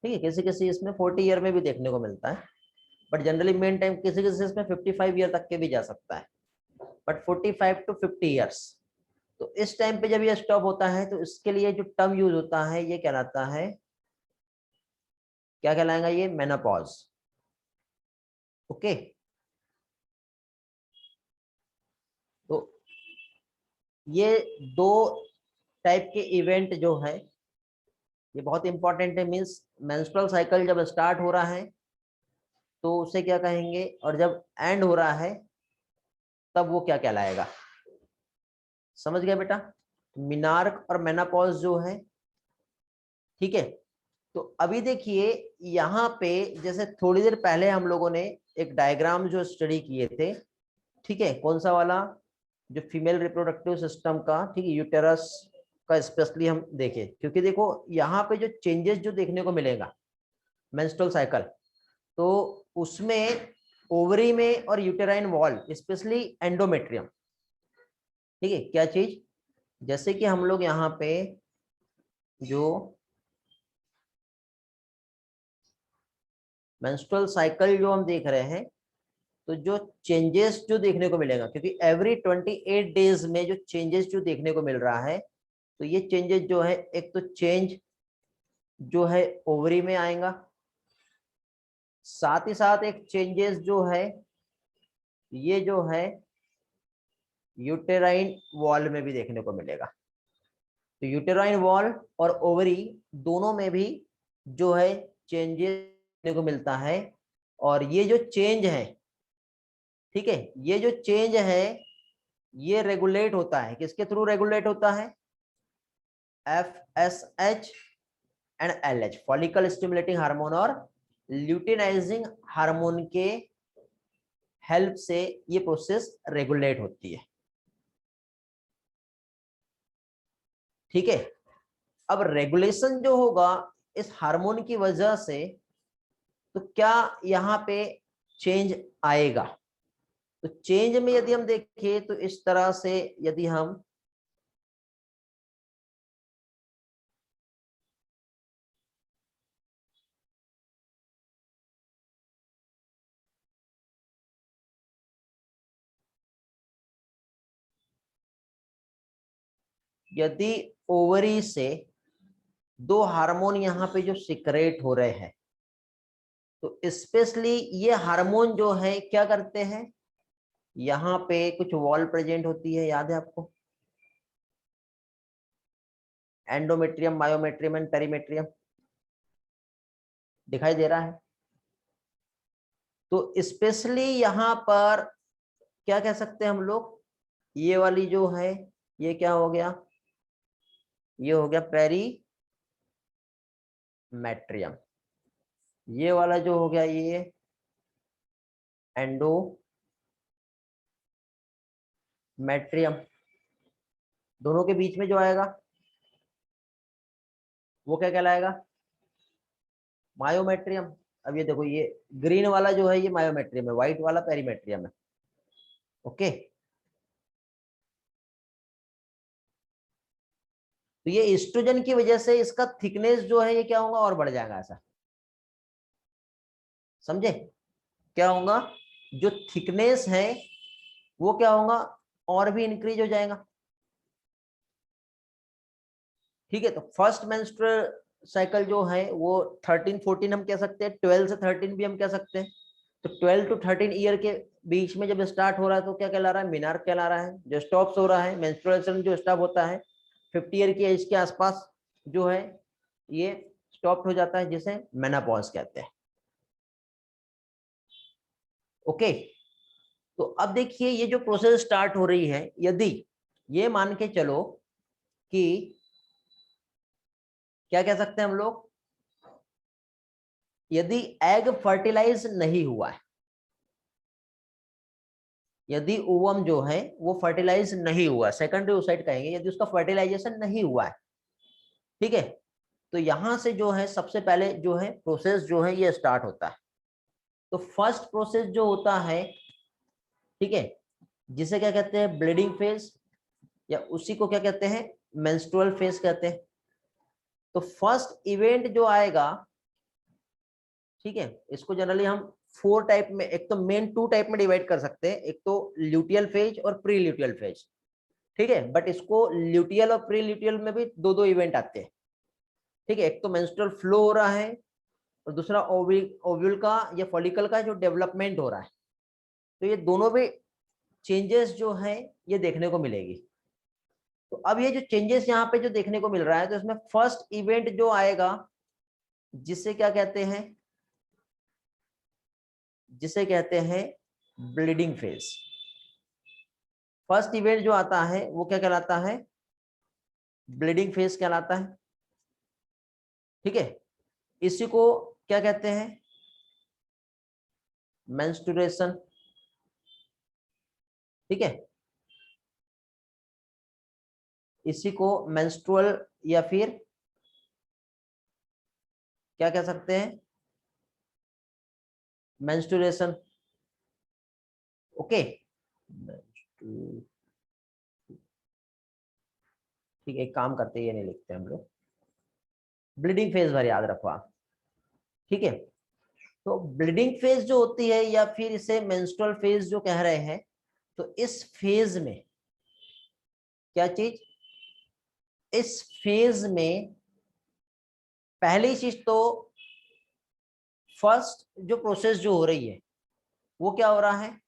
ठीक है, किसी किसी इसमें 40 ईयर में भी देखने को मिलता है, बट जनरली मेन टाइम किसी किसी इसमें 55 ईयर तक के भी जा सकता है, बट 45 टू 50 ईयर्स। तो इस टाइम पे जब ये स्टॉप होता है तो इसके लिए जो टर्म यूज होता है ये कहलाता है, क्या कहलाएगा ये, मेनोपॉज। ओके, तो ये दो टाइप के इवेंट जो है ये बहुत इंपॉर्टेंट है। मींस मेंस्ट्रुअल साइकिल जब स्टार्ट हो रहा है तो उसे क्या कहेंगे, और जब एंड हो रहा है तब वो क्या कहलाएगा। समझ गया बेटा, मिनार्क और मेनोपॉज जो है। ठीक है, तो अभी देखिए यहाँ पे, जैसे थोड़ी देर पहले हम लोगों ने एक डायग्राम जो स्टडी किए थे, ठीक है, कौन सा वाला, जो फीमेल रिप्रोडक्टिव सिस्टम का, ठीक है, यूटेरस का स्पेशली हम देखें, क्योंकि देखो यहाँ पे जो चेंजेस जो देखने को मिलेगा मेंस्ट्रुअल साइकिल, तो उसमें ओवरी में और यूटेराइन वॉल, स्पेशली एंडोमेट्रियम, ठीक है, क्या चीज, जैसे कि हम लोग यहाँ पे जो मेंस्ट्रुअल साइकिल जो हम देख रहे हैं, तो जो चेंजेस जो देखने को मिलेगा, क्योंकि एवरी 28 डेज में जो चेंजेस जो देखने को मिल रहा है, तो ये चेंजेस जो है, एक तो चेंज जो है ओवरी में आएगा, साथ ही साथ एक चेंजेस जो है ये जो है यूटेराइन वॉल में भी देखने को मिलेगा। तो यूटेराइन वॉल और ओवरी दोनों में भी जो है चेंजेस देखने को मिलता है। और ये जो चेंज है, ठीक है, ये जो चेंज है ये रेगुलेट होता है, किसके थ्रू रेगुलेट होता है, FSH and LH, follicle stimulating hormone और ल्यूटिनाइजिंग हार्मोन के हेल्प से ये प्रोसेस रेगुलेट होती है। ठीक है, अब रेगुलेशन जो होगा इस हार्मोन की वजह से, तो क्या यहाँ पे चेंज आएगा। तो चेंज में यदि हम देखें तो इस तरह से, यदि हम यदि ओवरी से दो हार्मोन यहाँ पे जो सिक्रेट हो रहे हैं, तो स्पेशली ये हार्मोन जो है क्या करते हैं, यहाँ पे कुछ वॉल प्रेजेंट होती है, याद है आपको, एंडोमेट्रियम, मायोमेट्रियम एंड पेरीमेट्रियम, दिखाई दे रहा है। तो स्पेशली यहाँ पर क्या कह सकते हैं हम लोग, ये वाली जो है ये क्या हो गया, ये हो गया पेरीमेट्रियम, ये वाला जो हो गया ये एंडोमेट्रियम। दोनों के बीच में जो आएगा वो क्या कहलाएगा, मायोमेट्रियम। अब ये देखो, ये ग्रीन वाला जो है ये मायोमेट्रियम है, व्हाइट वाला पेरीमेट्रियम है। ओके, तो ये एस्ट्रोजन की वजह से इसका थिकनेस जो है ये क्या होगा, और बढ़ जाएगा, ऐसा समझे, क्या होगा, जो थिकनेस है वो क्या होगा, और भी इंक्रीज हो जाएगा। ठीक है, तो फर्स्ट मेंस्ट्रुअल साइकिल जो है वो 13-14 हम कह सकते हैं, 12 से 13 भी हम कह सकते हैं। तो 12 टू 13 ईयर के बीच में जब स्टार्ट हो रहा है तो क्या कहला रहा है, मिनार्क कहला रहा है। जो स्टॉप्स हो रहा है, मेंस्ट्रुएशन जो स्टॉप होता है 50 ईयर की एज के आसपास जो है ये स्टॉप हो जाता है, जिसे मेनोपॉज कहते हैं। ओके, तो अब देखिए ये जो प्रोसेस स्टार्ट हो रही है, यदि ये मान के चलो कि क्या कह सकते हैं हम लोग, यदि एग फर्टिलाइज नहीं हुआ है, यदि ओवम जो है वो फर्टिलाइज नहीं हुआ, सेकेंडरी ओसाइट कहेंगे, यदि उसका फर्टिलाइजेशन नहीं हुआ है, ठीक है, तो यहां से जो है सबसे पहले जो है प्रोसेस जो है ये स्टार्ट होता है। तो फर्स्ट प्रोसेस जो होता है, ठीक है, जिसे क्या कहते हैं ब्लीडिंग फेज, या उसी को क्या कहते हैं मेंस्ट्रुअल फेज कहते हैं। तो फर्स्ट इवेंट जो आएगा, ठीक है, इसको जनरली हम 4 टाइप में, एक तो मेन 2 टाइप में डिवाइड कर सकते हैं, एक तो ल्यूटियल फेज और प्री ल्यूटियल फेज, ठीक है, बट इसको ल्यूटियल और प्री ल्यूटियल में भी 2-2 इवेंट आते हैं, ठीक है। एक तो मेंस्ट्रुअल फ्लो हो रहा है और दूसरा ओव्यूल का या फॉलिकल का जो डेवलपमेंट हो रहा है। तो ये दोनों भी चेंजेस जो है ये देखने को मिलेगी। तो अब ये जो चेंजेस यहाँ पे जो देखने को मिल रहा है, तो इसमें फर्स्ट इवेंट जो आएगा जिसे क्या कहते हैं, जिसे कहते हैं ब्लीडिंग फेज। फर्स्ट इवेंट जो आता है वो क्या कहलाता है, ब्लीडिंग फेज कहलाता है, ठीक है। इसी को क्या कहते हैं, मेंस्ट्रुएशन, ठीक है, इसी को मेंस्ट्रुअल या फिर क्या कह सकते हैं मेंस्ट्रुएशन, ओके। ठीक है, एक काम करते हैं, ये नहीं लिखते हम लोग, ब्लीडिंग फेज भर याद रखो आप, ठीक है। तो ब्लीडिंग फेज जो होती है या फिर इसे मेंस्ट्रुअल फेज जो कह रहे हैं, तो इस फेज में क्या चीज, इस फेज में पहली चीज तो फर्स्ट जो प्रोसेस जो हो रही है वो क्या हो रहा है,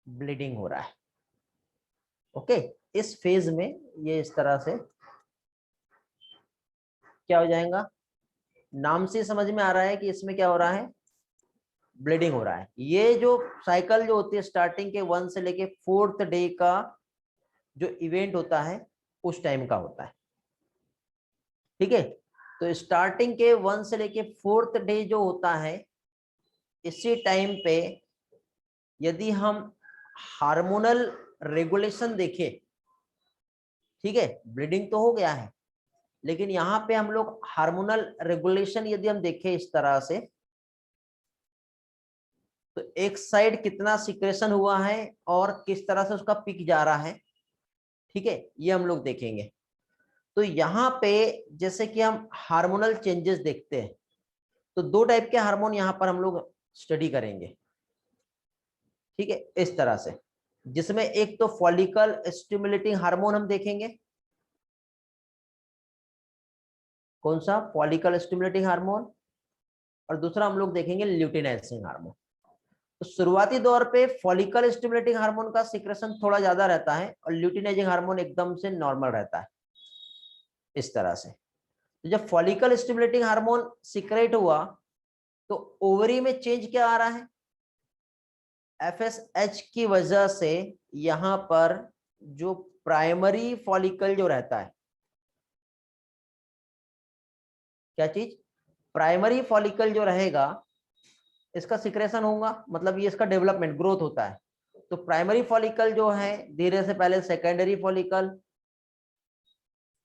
ब्लीडिंग हो रहा है, ओके। इस फेज में ये इस तरह से क्या हो जाएगा, नाम से समझ में आ रहा है कि इसमें क्या हो रहा है, ब्लीडिंग हो रहा है। ये जो साइकिल जो होती है स्टार्टिंग के 1 से लेके 4th डे का जो इवेंट होता है उस टाइम का होता है, ठीक है। तो स्टार्टिंग के 1 से लेके 4th डे जो होता है, इसी टाइम पे यदि हम हार्मोनल रेगुलेशन देखें, ठीक है, ब्लीडिंग तो हो गया है, लेकिन यहाँ पे हम लोग हार्मोनल रेगुलेशन यदि हम देखें इस तरह से, तो एक साइड कितना सिक्रेशन हुआ है और किस तरह से उसका पिक जा रहा है, ठीक है, ये हम लोग देखेंगे। तो यहाँ पे जैसे कि हम हार्मोनल चेंजेस देखते हैं, तो 2 टाइप के हार्मोन यहाँ पर हम लोग स्टडी करेंगे, ठीक है, इस तरह से, जिसमें एक तो फॉलिकल स्टिमुलेटिंग हार्मोन हम देखेंगे, कौन सा, फॉलिकल स्टिमुलेटिंग हार्मोन, और दूसरा हम लोग देखेंगे ल्यूटिनाइजिंग हार्मोन। तो शुरुआती दौर पे फॉलिकल स्टिमुलेटिंग हार्मोन का सिक्रेशन थोड़ा ज्यादा रहता है और ल्यूटिनाइजिंग हार्मोन एकदम से नॉर्मल रहता है, इस तरह से। तो जब फॉलिकल स्टिमुलेटिंग हार्मोन सिक्रेट हुआ तो ओवरी में चेंज क्या आ रहा है, एफएसएच की वजह से यहां पर जो प्राइमरी फॉलिकल जो रहता है, क्या चीज, प्राइमरी फॉलिकल जो रहेगा इसका सिक्रेशन होगा, मतलब ये इसका डेवलपमेंट ग्रोथ होता है। तो प्राइमरी फॉलिकल जो है धीरे से पहले सेकेंडरी फॉलिकल,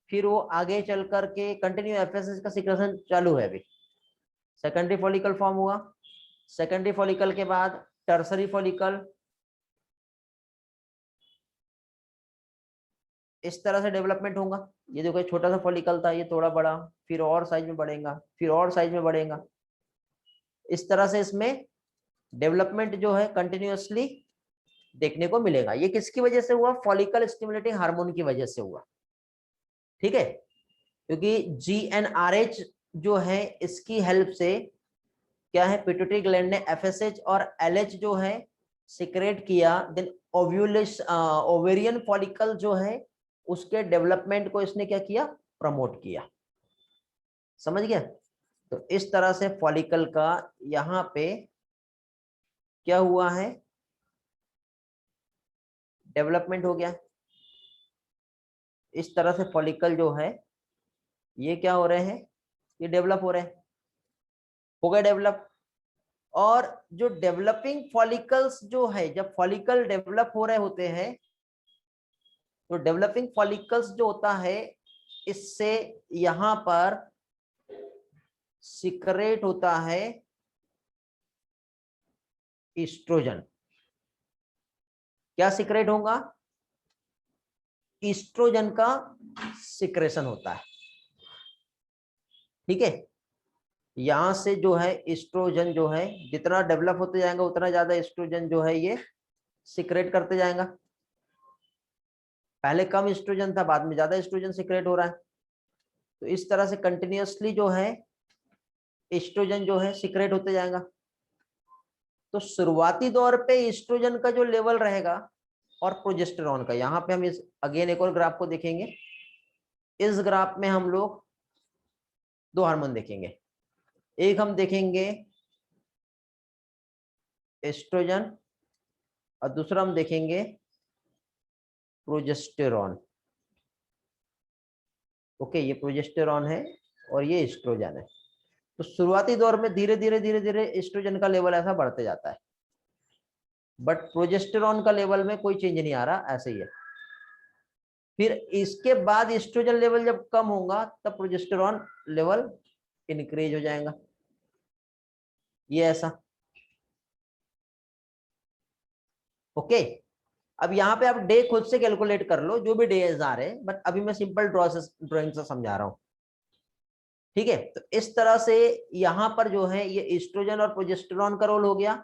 फिर वो आगे चल करके कंटिन्यू एफएसएच का सिक्रेशन चालू है, अभी सेकेंडरी फॉलिकल फॉर्म हुआ, सेकेंडरी फॉलिकल के बाद टर्सरी फॉलिकल, इस तरह से डेवलपमेंट होगा। ये देखो छोटा सा फॉलिकल था, ये थोड़ा बड़ा, फिर और साइज में बढ़ेगा, फिर और साइज में बढ़ेगा, इस तरह से इसमें डेवलपमेंट जो है कंटिन्यूअसली देखने को मिलेगा। ये किसकी वजह से हुआ, फॉलिकल स्टिमुलेटिंग हार्मोन की वजह से हुआ, ठीक है, क्योंकि जीएनआरएच जो है इसकी हेल्प से क्या है, पिट्यूटरी ग्लैंड ने एफएसएच और एलएच जो है सिक्रेट किया, देन ओवेरियन फॉलिकल जो है उसके डेवलपमेंट को इसने क्या किया, प्रमोट किया, समझ गया। तो इस तरह से फॉलिकल का यहाँ पे क्या हुआ है, डेवलपमेंट हो गया, इस तरह से फॉलिकल जो है ये क्या हो रहे हैं, ये डेवलप हो रहे हैं, हो गए डेवलप। और जो डेवलपिंग फॉलिकल्स जो है, जब फॉलिकल डेवलप हो रहे होते हैं तो डेवलपिंग फॉलिकल्स जो होता है इससे यहां पर सिक्रेट होता है ईस्ट्रोजन। क्या सिक्रेट होगा, ईस्ट्रोजन का सिक्रेशन होता है। ठीक है, यहां से जो है ईस्ट्रोजन जो है जितना डेवलप होते जाएगा उतना ज्यादा ईस्ट्रोजन जो है ये सिक्रेट करते जाएगा। पहले कम ईस्ट्रोजन था, बाद में ज्यादा ईस्ट्रोजन सिक्रेट हो रहा है। तो इस तरह से कंटिन्यूअसली जो है ईस्ट्रोजन जो है सिक्रेट होते जाएगा। तो शुरुआती दौर पे ईस्ट्रोजन का जो लेवल रहेगा और प्रोजेस्टेरॉन का, यहाँ पे हम इस अगेन एक और ग्राफ को देखेंगे। इस ग्राफ में हम लोग दो हार्मोन देखेंगे, एक हम देखेंगे एस्ट्रोजन और दूसरा हम देखेंगे प्रोजेस्टेरॉन। ओके, ये प्रोजेस्टेरॉन है और ये एस्ट्रोजन है। तो शुरुआती दौर में धीरे धीरे एस्ट्रोजन का लेवल ऐसा बढ़ते जाता है, बट प्रोजेस्टेरॉन का लेवल में कोई चेंज नहीं आ रहा, ऐसे ही है। फिर इसके बाद एस्ट्रोजन लेवल जब कम होगा तब प्रोजेस्टेरॉन लेवल इंक्रीज हो जाएगा, ये ऐसा। ओके, अब यहाँ पे आप डे खुद से कैलकुलेट कर लो जो भी डेज आ रहे हैं, बट अभी मैं सिंपल ड्राइंग से समझा रहा हूँ। ठीक है, तो इस तरह से यहाँ पर जो है ये एस्ट्रोजन और प्रोजेस्टेरॉन का रोल हो गया।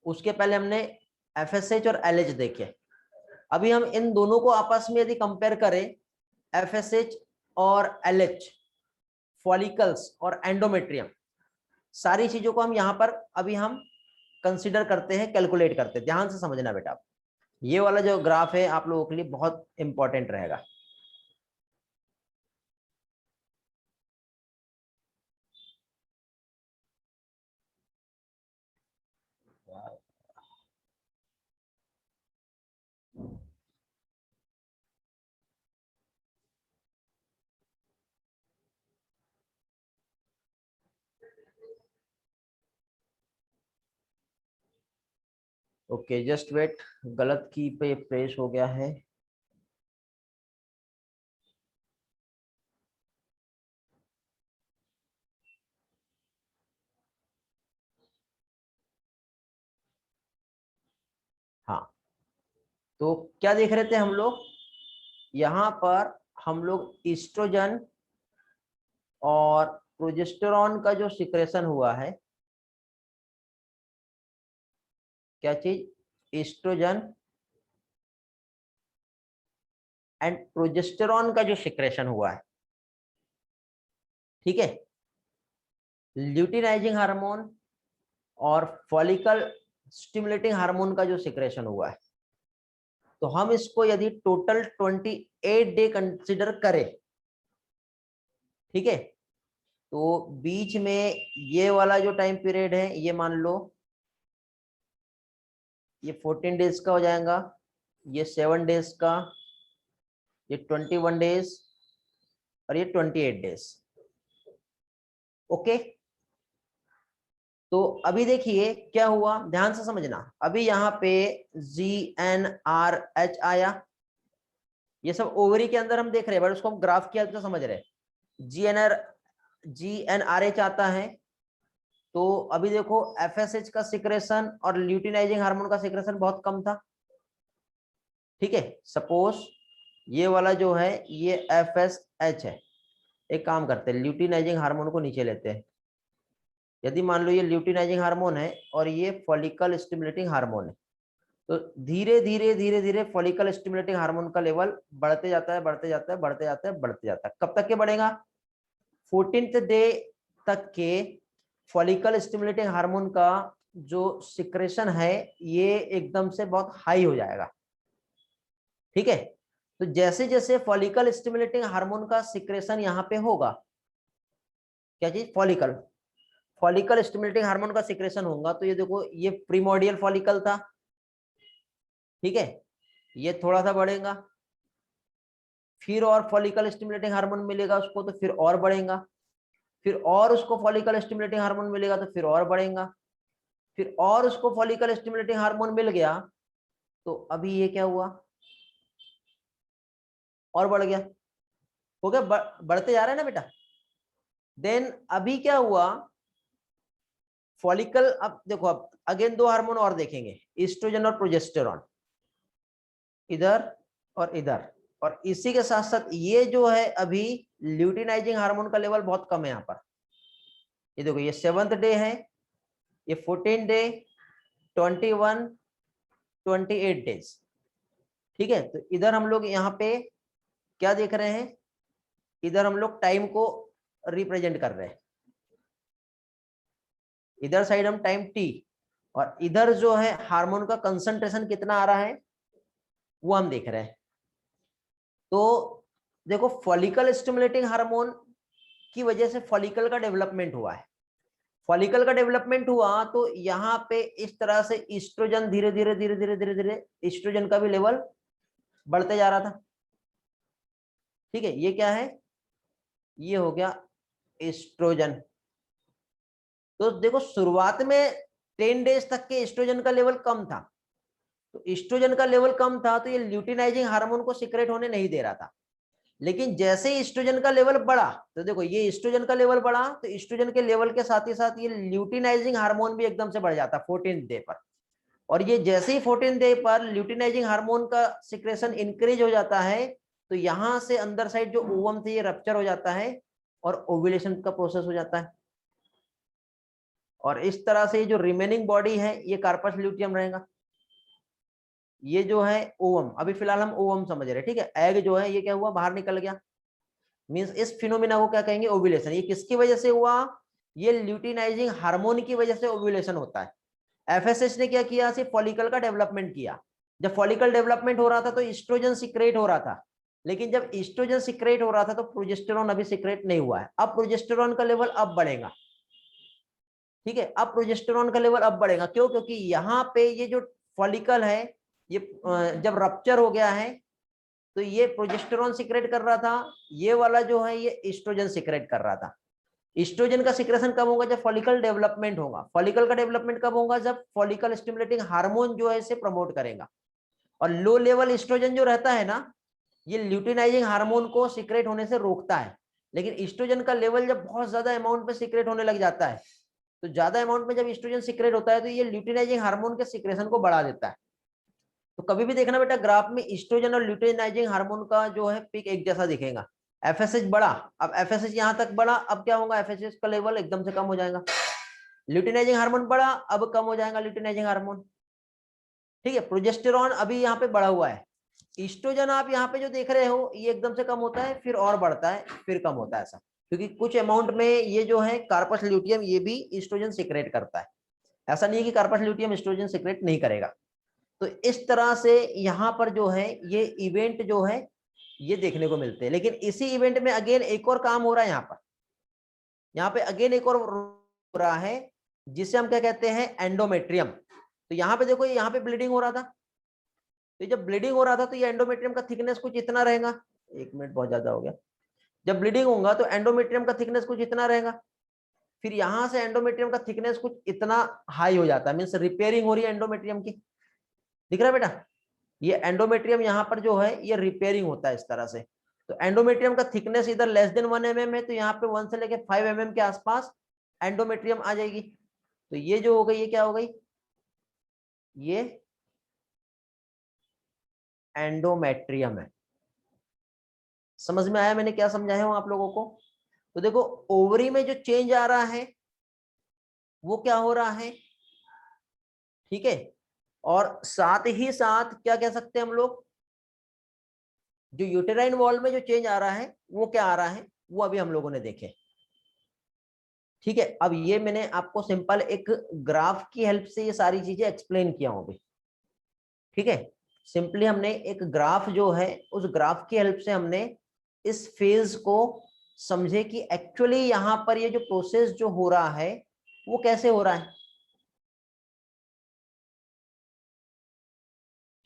उसके पहले हमने एफएसएच और एलएच देखे। अभी हम इन दोनों को आपस में यदि कंपेयर करें, एफएसएच और एलएच, फॉलिकल्स और एंडोमेट्रियम, सारी चीजों को हम यहाँ पर अभी हम कंसीडर करते हैं, कैलकुलेट करते हैं। ध्यान से समझना बेटा, ये वाला जो ग्राफ है आप लोगों के लिए बहुत इंपॉर्टेंट रहेगा। ओके, जस्ट वेट, गलत की पे प्रेस हो गया है। हाँ, तो क्या देख रहे थे हम लोग, यहाँ पर हम लोग ईस्ट्रोजन और प्रोजेस्टेरॉन का जो सिक्रेशन हुआ है, क्या चीज, ईस्ट्रोजन एंड प्रोजेस्टेरॉन का जो सिक्रेशन हुआ है, ठीक है, ल्यूटिनाइजिंग हार्मोन और फॉलिकल स्टिमुलेटिंग हार्मोन का जो सिक्रेशन हुआ है, तो हम इसको यदि टोटल 28 डे कंसिडर करें, ठीक है, तो बीच में ये वाला जो टाइम पीरियड है ये मान लो ये 14 डेज का हो जाएगा, ये 7 डेज का, ये 21 डेज और ये 28 डेज। ओके, तो अभी देखिए क्या हुआ, ध्यान से समझना। अभी यहाँ पे GnRH आया, ये सब ओवरी के अंदर हम देख रहे हैं, बट उसको हम ग्राफ की हेल्प से समझ रहे हैं। GnRH आता है, तो अभी देखो FSH का सिक्रेशन और ल्यूटिनाइजिंग हार्मोन का सिक्रेशन बहुत कम था। ठीक है, सपोज ये वाला जो है ये FSH है। एक काम करते हैं, ल्यूटिनाइजिंग हार्मोन को नीचे लेते हैं। यदि मान लो ये ल्यूटिनाइजिंग हार्मोन है और ये फॉलिकल स्टिमुलेटिंग हार्मोन है, तो धीरे धीरे फॉलिकल स्टिमुलेटिंग हार्मोन का लेवल बढ़ते जाता है, बढ़ते जाता है, बढ़ते जाता है, बढ़ते जाता है। कब तक के बढ़ेगा, 14th डे तक के फॉलिकल स्टिमुलेटिंग हार्मोन का जो सिक्रेशन है ये एकदम से बहुत हाई हो जाएगा। ठीक है, तो जैसे जैसे फॉलिकल स्टिमुलेटिंग हार्मोन का सिक्रेशन यहाँ पे होगा, क्या चीज, फॉलिकल स्टिमुलेटिंग हार्मोन का सिक्रेशन होगा, तो ये देखो ये प्रीमोर्डियल फॉलिकल था, ठीक है, ये थोड़ा सा बढ़ेगा, फिर और फॉलिकल स्टिमुलेटिंग हार्मोन मिलेगा उसको तो फिर और बढ़ेगा, फिर और उसको फॉलिकल स्टिमुलेटिंग हार्मोन मिलेगा तो फिर और बढ़ेगा, फिर और उसको फॉलिकल स्टिमुलेटिंग हार्मोन मिल गया तो अभी ये क्या हुआ, और बढ़ गया, हो गया, बढ़ते जा रहा है ना बेटा। देन अभी क्या हुआ, फॉलिकल, अब देखो अब अगेन दो हार्मोन और देखेंगे, ईस्ट्रोजन और प्रोजेस्टेरॉन, इधर और इधर, और इसी के साथ साथ ये जो है अभी ल्यूटिनाइजिंग हार्मोन का लेवल बहुत कम है यहाँ पर। ये देखो ये 7th डे है, ये 14 डे, 21, 28 डेज। ठीक है, तो इधर हम लोग यहाँ पे क्या देख रहे हैं, इधर हम लोग टाइम को रिप्रेजेंट कर रहे हैं, इधर साइड हम टाइम टी, और इधर जो है हार्मोन का कंसंट्रेशन कितना आ रहा है वो हम देख रहे हैं। तो देखो फॉलिकल स्टिमुलेटिंग हार्मोन की वजह से फॉलिकल का डेवलपमेंट हुआ है, फॉलिकल का डेवलपमेंट हुआ तो यहाँ पे इस तरह से ईस्ट्रोजन धीरे धीरे धीरे धीरे धीरे धीरे ईस्ट्रोजन का भी लेवल बढ़ते जा रहा था। ठीक है, ये क्या है, ये हो गया ईस्ट्रोजन। तो देखो शुरुआत में 10 डेज तक के ईस्ट्रोजन का लेवल कम था, तो ईस्ट्रोजन का लेवल कम था तो ये ल्यूटिनाइजिंग हार्मोन को सीक्रेट होने नहीं दे रहा था। लेकिन जैसे ही ईस्ट्रोजन का लेवल बढ़ा, तो देखो ये ईस्ट्रोजन का लेवल बढ़ा तो ईस्ट्रोजन के लेवल के साथ ही साथ ये ल्यूटिनाइजिंग हार्मोन भी एकदम से बढ़ जाता 14th डे पर। और ये जैसे ही 14th डे पर ल्यूटिनाइजिंग हार्मोन का सिक्रेशन इंक्रीज हो जाता है तो यहां से अंदर साइड जो ओवम थे ये रप्चर हो जाता है और ओव्यूलेशन का प्रोसेस हो जाता है। और इस तरह से जो रिमेनिंग बॉडी है ये कार्पस ल्यूटियम रहेगा, ये जो है ओवम, अभी फिलहाल हम ओवम समझ रहे हैं। ठीक है, एग जो है ये क्या हुआ, बाहर निकल गया, मींस इस फिनोमिना को क्या कहेंगे, ओव्यूलेशन। ये किसकी वजह से हुआ, ये ल्यूटिनाइजिंग हार्मोन की वजह से ओव्यूलेशन होता है। एफएसएच ने क्या किया, सिर्फ फॉलिकल का डेवलपमेंट किया। जब फॉलिकल डेवलपमेंट हो रहा था तो ईस्ट्रोजन सीक्रेट हो रहा था, लेकिन जब ईस्ट्रोजन सीक्रेट हो रहा था तो प्रोजेस्टेरॉन अभी सीक्रेट नहीं हुआ है। अब प्रोजेस्टेरॉन का लेवल अब बढ़ेगा। ठीक है, अब प्रोजेस्टेरॉन का लेवल अब बढ़ेगा, क्यों, क्योंकि यहाँ पे ये जो फॉलिकल है ये जब रप्चर हो गया है तो ये प्रोजेस्टेरॉन सीक्रेट कर रहा था, ये वाला जो है ये ईस्ट्रोजन सीक्रेट कर रहा था। ईस्ट्रोजन का सीक्रेशन कब होगा, जब फॉलिकल डेवलपमेंट होगा। फॉलिकल का डेवलपमेंट कब होगा, जब फॉलिकल स्टिमुलेटिंग हार्मोन जो है इसे प्रमोट करेगा। और लो लेवल ईस्ट्रोजन जो रहता है ना, ये ल्यूटिनाइजिंग हार्मोन को सीक्रेट होने से रोकता है। लेकिन ईस्ट्रोजन का लेवल जब बहुत ज्यादा अमाउंट में सीक्रेट होने लग जाता है, तो ज्यादा अमाउंट में जब ईस्ट्रोजन सीक्रेट होता है तो ये ल्यूटिनाइजिंग हार्मोन के सीक्रेशन को बढ़ा देता है। तो कभी भी देखना बेटा ग्राफ में ईस्ट्रोजन और ल्यूटिनाइजिंग हार्मोन का जो है पिक एक जैसा दिखेगा। एफएसएच बढ़ा, अब एफएसएच यहां तक बढ़ा, अब क्या होगा, एफएसएच का लेवल एकदम से कम हो जाएगा। ल्यूटिनाइजिंग हार्मोन बढ़ा, अब कम हो जाएगा ल्यूटिनाइजिंग हार्मोन। ठीक है, प्रोजेस्टेरॉन अभी यहाँ पे बढ़ा हुआ है, ईस्ट्रोजन आप यहाँ पे जो देख रहे हो ये एकदम से कम होता है, फिर और बढ़ता है, फिर कम होता है, ऐसा क्योंकि कुछ अमाउंट में ये जो है कार्पस ल्यूटियम ये भी ईस्ट्रोजन सीक्रेट करता है। ऐसा नहीं है कि कार्पस ल्यूटियम ईस्ट्रोजन सीक्रेट नहीं करेगा। तो इस तरह से यहाँ पर जो है ये इवेंट जो है ये देखने को मिलते हैं। लेकिन इसी इवेंट में अगेन एक और काम हो रहा है, यहाँ पे अगेन एक और हो रहा है जिसे हम क्या कहते हैं, एंडोमेट्रियम। तो यहाँ पे देखो यहाँ पे ब्लीडिंग हो रहा था, तो जब ब्लीडिंग हो रहा था तो ये एंडोमेट्रियम का थिकनेस कुछ इतना रहेगा, 1 मिनट बहुत ज्यादा हो गया। जब ब्लीडिंग होगा तो एंडोमेट्रियम का थिकनेस कुछ इतना रहेगा, फिर यहां से एंडोमेट्रियम का थिकनेस कुछ इतना हाई हो जाता है, मीन्स रिपेयरिंग हो रही है एंडोमेट्रियम की। दिख रहा है बेटा, ये एंडोमेट्रियम यहाँ पर जो है ये रिपेयरिंग होता है इस तरह से। तो एंडोमेट्रियम का थिकनेस इधर लेस देन 1 mm है, तो यहाँ पे 1 से लेके 5 mm के आसपास एंडोमेट्रियम आ जाएगी। तो ये जो हो गई, ये क्या हो गई, ये एंडोमेट्रियम है। समझ में आया मैंने क्या समझाया हूं आप लोगों को। तो देखो ओवरी में जो चेंज आ रहा है वो क्या हो रहा है, ठीक है। और साथ ही साथ क्या कह सकते हैं हम लोग, जो यूटेराइन वॉल में जो चेंज आ रहा है वो क्या आ रहा है वो अभी हम लोगों ने देखे। ठीक है, अब ये मैंने आपको सिंपल एक ग्राफ की हेल्प से ये सारी चीजें एक्सप्लेन किया हूं अभी। ठीक है, सिंपली हमने एक ग्राफ जो है उस ग्राफ की हेल्प से हमने इस फेज को समझे कि एक्चुअली यहां पर ये जो प्रोसेस जो हो रहा है वो कैसे हो रहा है।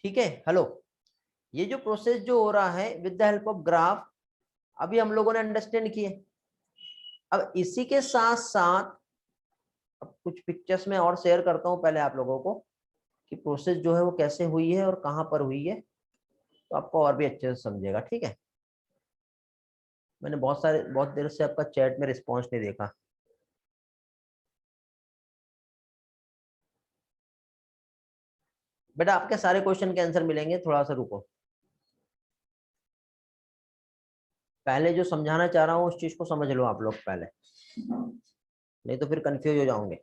ठीक है, हेलो, ये जो प्रोसेस जो हो रहा है with the help of graph, अभी हम लोगों ने अंडरस्टैंड किए। अब इसी के साथ साथ अब कुछ पिक्चर्स में और शेयर करता हूं पहले आप लोगों को कि प्रोसेस जो है वो कैसे हुई है और कहां पर हुई है, तो आपको और भी अच्छे से समझेगा। ठीक है, मैंने बहुत देर से आपका चैट में रिस्पॉन्स नहीं देखा। बेटा आपके सारे क्वेश्चन के आंसर मिलेंगे, थोड़ा सा रुको। पहले जो समझाना चाह रहा हूँ उस चीज को समझ लो आप लोग पहले, नहीं तो फिर कंफ्यूज हो जाओगे।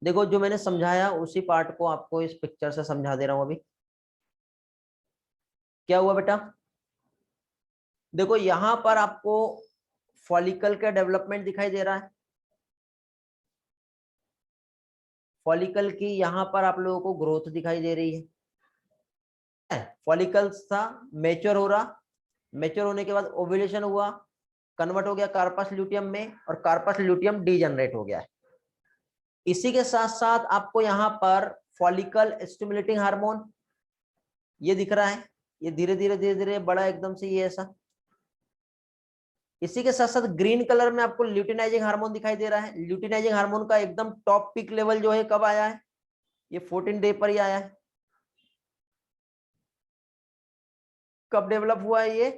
देखो जो मैंने समझाया उसी पार्ट को आपको इस पिक्चर से समझा दे रहा हूं अभी। क्या हुआ बेटा, देखो यहां पर आपको फॉलिकल का डेवलपमेंट दिखाई दे रहा है। फॉलिकल की यहां पर आप लोगों को ग्रोथ दिखाई दे रही है। फॉलिकल्स था, मैच्योर हो रहा, मैच्योर होने के बाद ओव्यूलेशन हुआ, कन्वर्ट हो गया कार्पस ल्यूटियम में, और कार्पस ल्यूटियम डीजनरेट हो गया है। इसी के साथ साथ आपको यहाँ पर फॉलिकल स्टिमुलेटिंग हार्मोन ये दिख रहा है, ये धीरे धीरे धीरे धीरे बड़ा एकदम से ये ऐसा। इसी के साथ साथ ग्रीन कलर में आपको ल्यूटिनाइजिंग हार्मोन दिखाई दे रहा है। ल्यूटिनाइजिंग हार्मोन का एकदम टॉप पीक लेवल जो है कब आया है, ये 14 डे पर ही आया है। कब डेवलप हुआ है ये,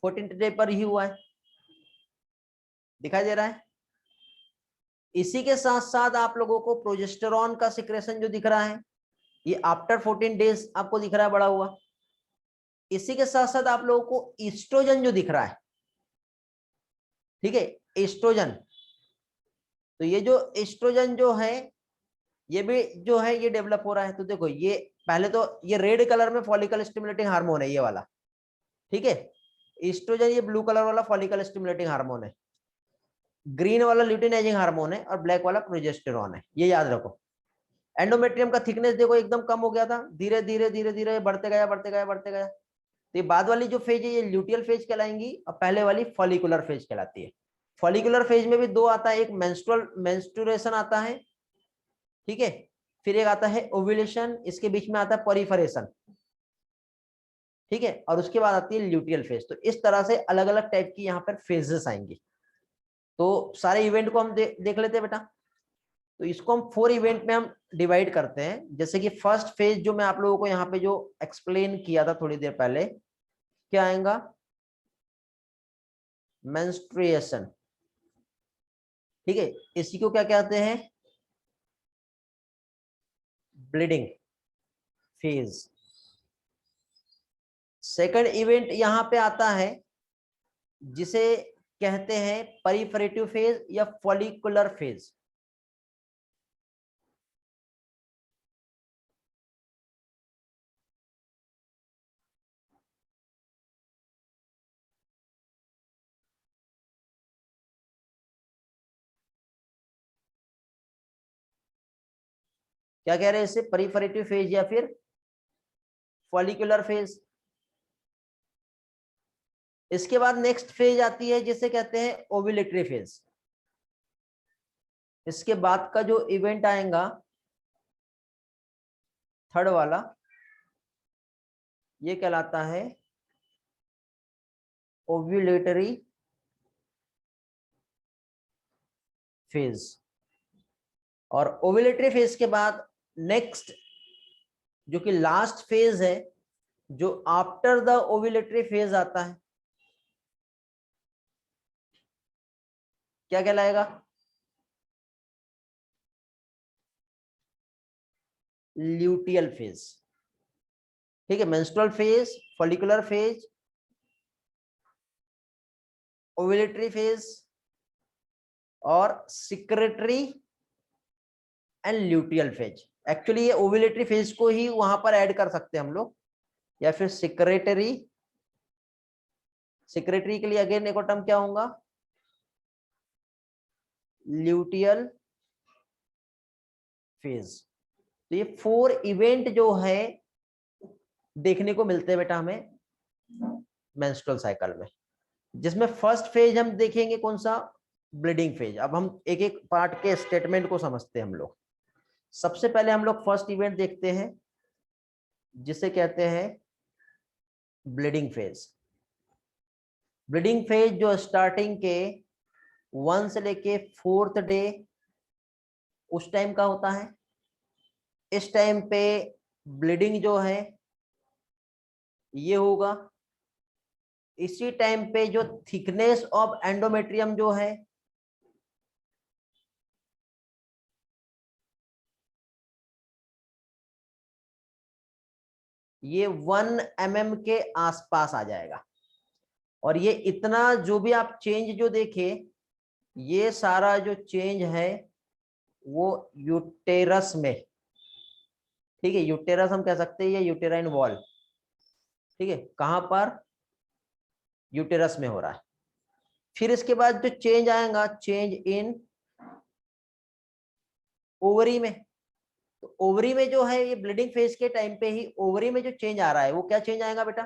14 डे पर ही हुआ है, दिखाई दे रहा है। इसी के साथ साथ आप लोगों को प्रोजेस्टेरॉन का सिक्रेशन जो दिख रहा है ये आफ्टर 14 डेज आपको दिख रहा है बड़ा हुआ। इसी के साथ साथ आप लोगों को ईस्ट्रोजन जो दिख रहा है, ठीक है, एस्ट्रोजन। तो ये जो एस्ट्रोजन जो है ये भी जो है ये डेवलप हो रहा है। तो देखो ये पहले तो ये रेड कलर में फॉलिकल स्टिमुलेटिंग हार्मोन है ये वाला, ठीक है। एस्ट्रोजन ये ब्लू कलर वाला फॉलिकल स्टिमुलेटिंग हार्मोन है, ग्रीन वाला ल्यूटिनाइजिंग हार्मोन है, और ब्लैक वाला प्रोजेस्टेरॉन है, ये याद रखो। एंडोमेट्रियम का थिकनेस देखो एकदम कम हो गया था, धीरे धीरे धीरे धीरे बढ़ते गया बढ़ते गया बढ़ते गया। तो ये बाद वाली जो फेज है ये ल्यूटियल फेज कहलाएंगी, और पहले वाली फॉलिकुलर फेज कहलाती है। फॉलिकुलर फेज में भी दो आता है, एक मेंस्ट्रुएशन आता है, ठीक है, फिर एक आता है ओव्यूलेशन, इसके बीच में आता है पॉलीफरेशन, ठीक है, और उसके बाद आती है ल्यूटियल फेज। तो इस तरह से अलग अलग टाइप की यहाँ पर फेजेस आएंगी। तो सारे इवेंट को हम देख लेते हैं बेटा। तो इसको हम 4 इवेंट में हम डिवाइड करते हैं। जैसे कि फर्स्ट फेज जो मैं आप लोगों को यहाँ पे जो एक्सप्लेन किया था थोड़ी देर पहले, क्या आएगा, मेंस्ट्रुएशन, ठीक है, इसी को क्या कहते हैं, ब्लीडिंग फेज। सेकंड इवेंट यहां पे आता है जिसे कहते हैं परिफरेटिव फेज या फॉलिकुलर फेज। क्या कह रहे हैं इसे, परिफरेटिव फेज या फिर फॉलिकुलर फेज। इसके बाद नेक्स्ट फेज आती है जिसे कहते हैं ओव्यूलेटरी फेज। इसके बाद का जो इवेंट आएगा थर्ड वाला, ये कहलाता है ओव्यूलेटरी फेज। और ओव्यूलेटरी फेज के बाद नेक्स्ट जो कि लास्ट फेज है, जो आफ्टर द ओव्यूलेटरी फेज आता है, क्या कहलाएगा, ल्यूटियल फेज, ठीक है। Menstrual phase, follicular phase, ovulatory phase और secretory and luteal phase. Actually ये ओव्यूलेटरी फेज को ही वहां पर ऐड कर सकते हैं हम लोग, या फिर सिक्रेटरी। सिक्रेटरी के लिए अगेन एक और टर्म क्या होगा, ल्यूटियल फेज। तो ये 4 इवेंट जो है देखने को मिलते हैं बेटा हमें मेंस्ट्रुअल साइकिल में, जिसमें फर्स्ट फेज हम देखेंगे कौन सा, ब्लीडिंग फेज। अब हम एक एक पार्ट के स्टेटमेंट को समझते हैं हम लोग। सबसे पहले हम लोग फर्स्ट इवेंट देखते हैं, जिसे कहते हैं ब्लीडिंग फेज। ब्लीडिंग फेज जो स्टार्टिंग के 1 से लेके 4th डे उस टाइम का होता है। इस टाइम पे ब्लीडिंग जो है ये होगा। इसी टाइम पे जो थिकनेस ऑफ एंडोमेट्रियम जो है ये 1 mm के आसपास आ जाएगा। और ये इतना जो भी आप चेंज जो देखे, ये सारा जो चेंज है वो यूटेरस में, ठीक है, यूटेरस हम कह सकते हैं या यूटेराइन वॉल, ठीक है, कहां पर, यूटेरस में हो रहा है। फिर इसके बाद जो चेंज आएगा, चेंज इन ओवरी में। तो ओवरी में जो है ये ब्लीडिंग फेज के टाइम पे ही ओवरी में जो चेंज आ रहा है वो क्या चेंज आएगा बेटा,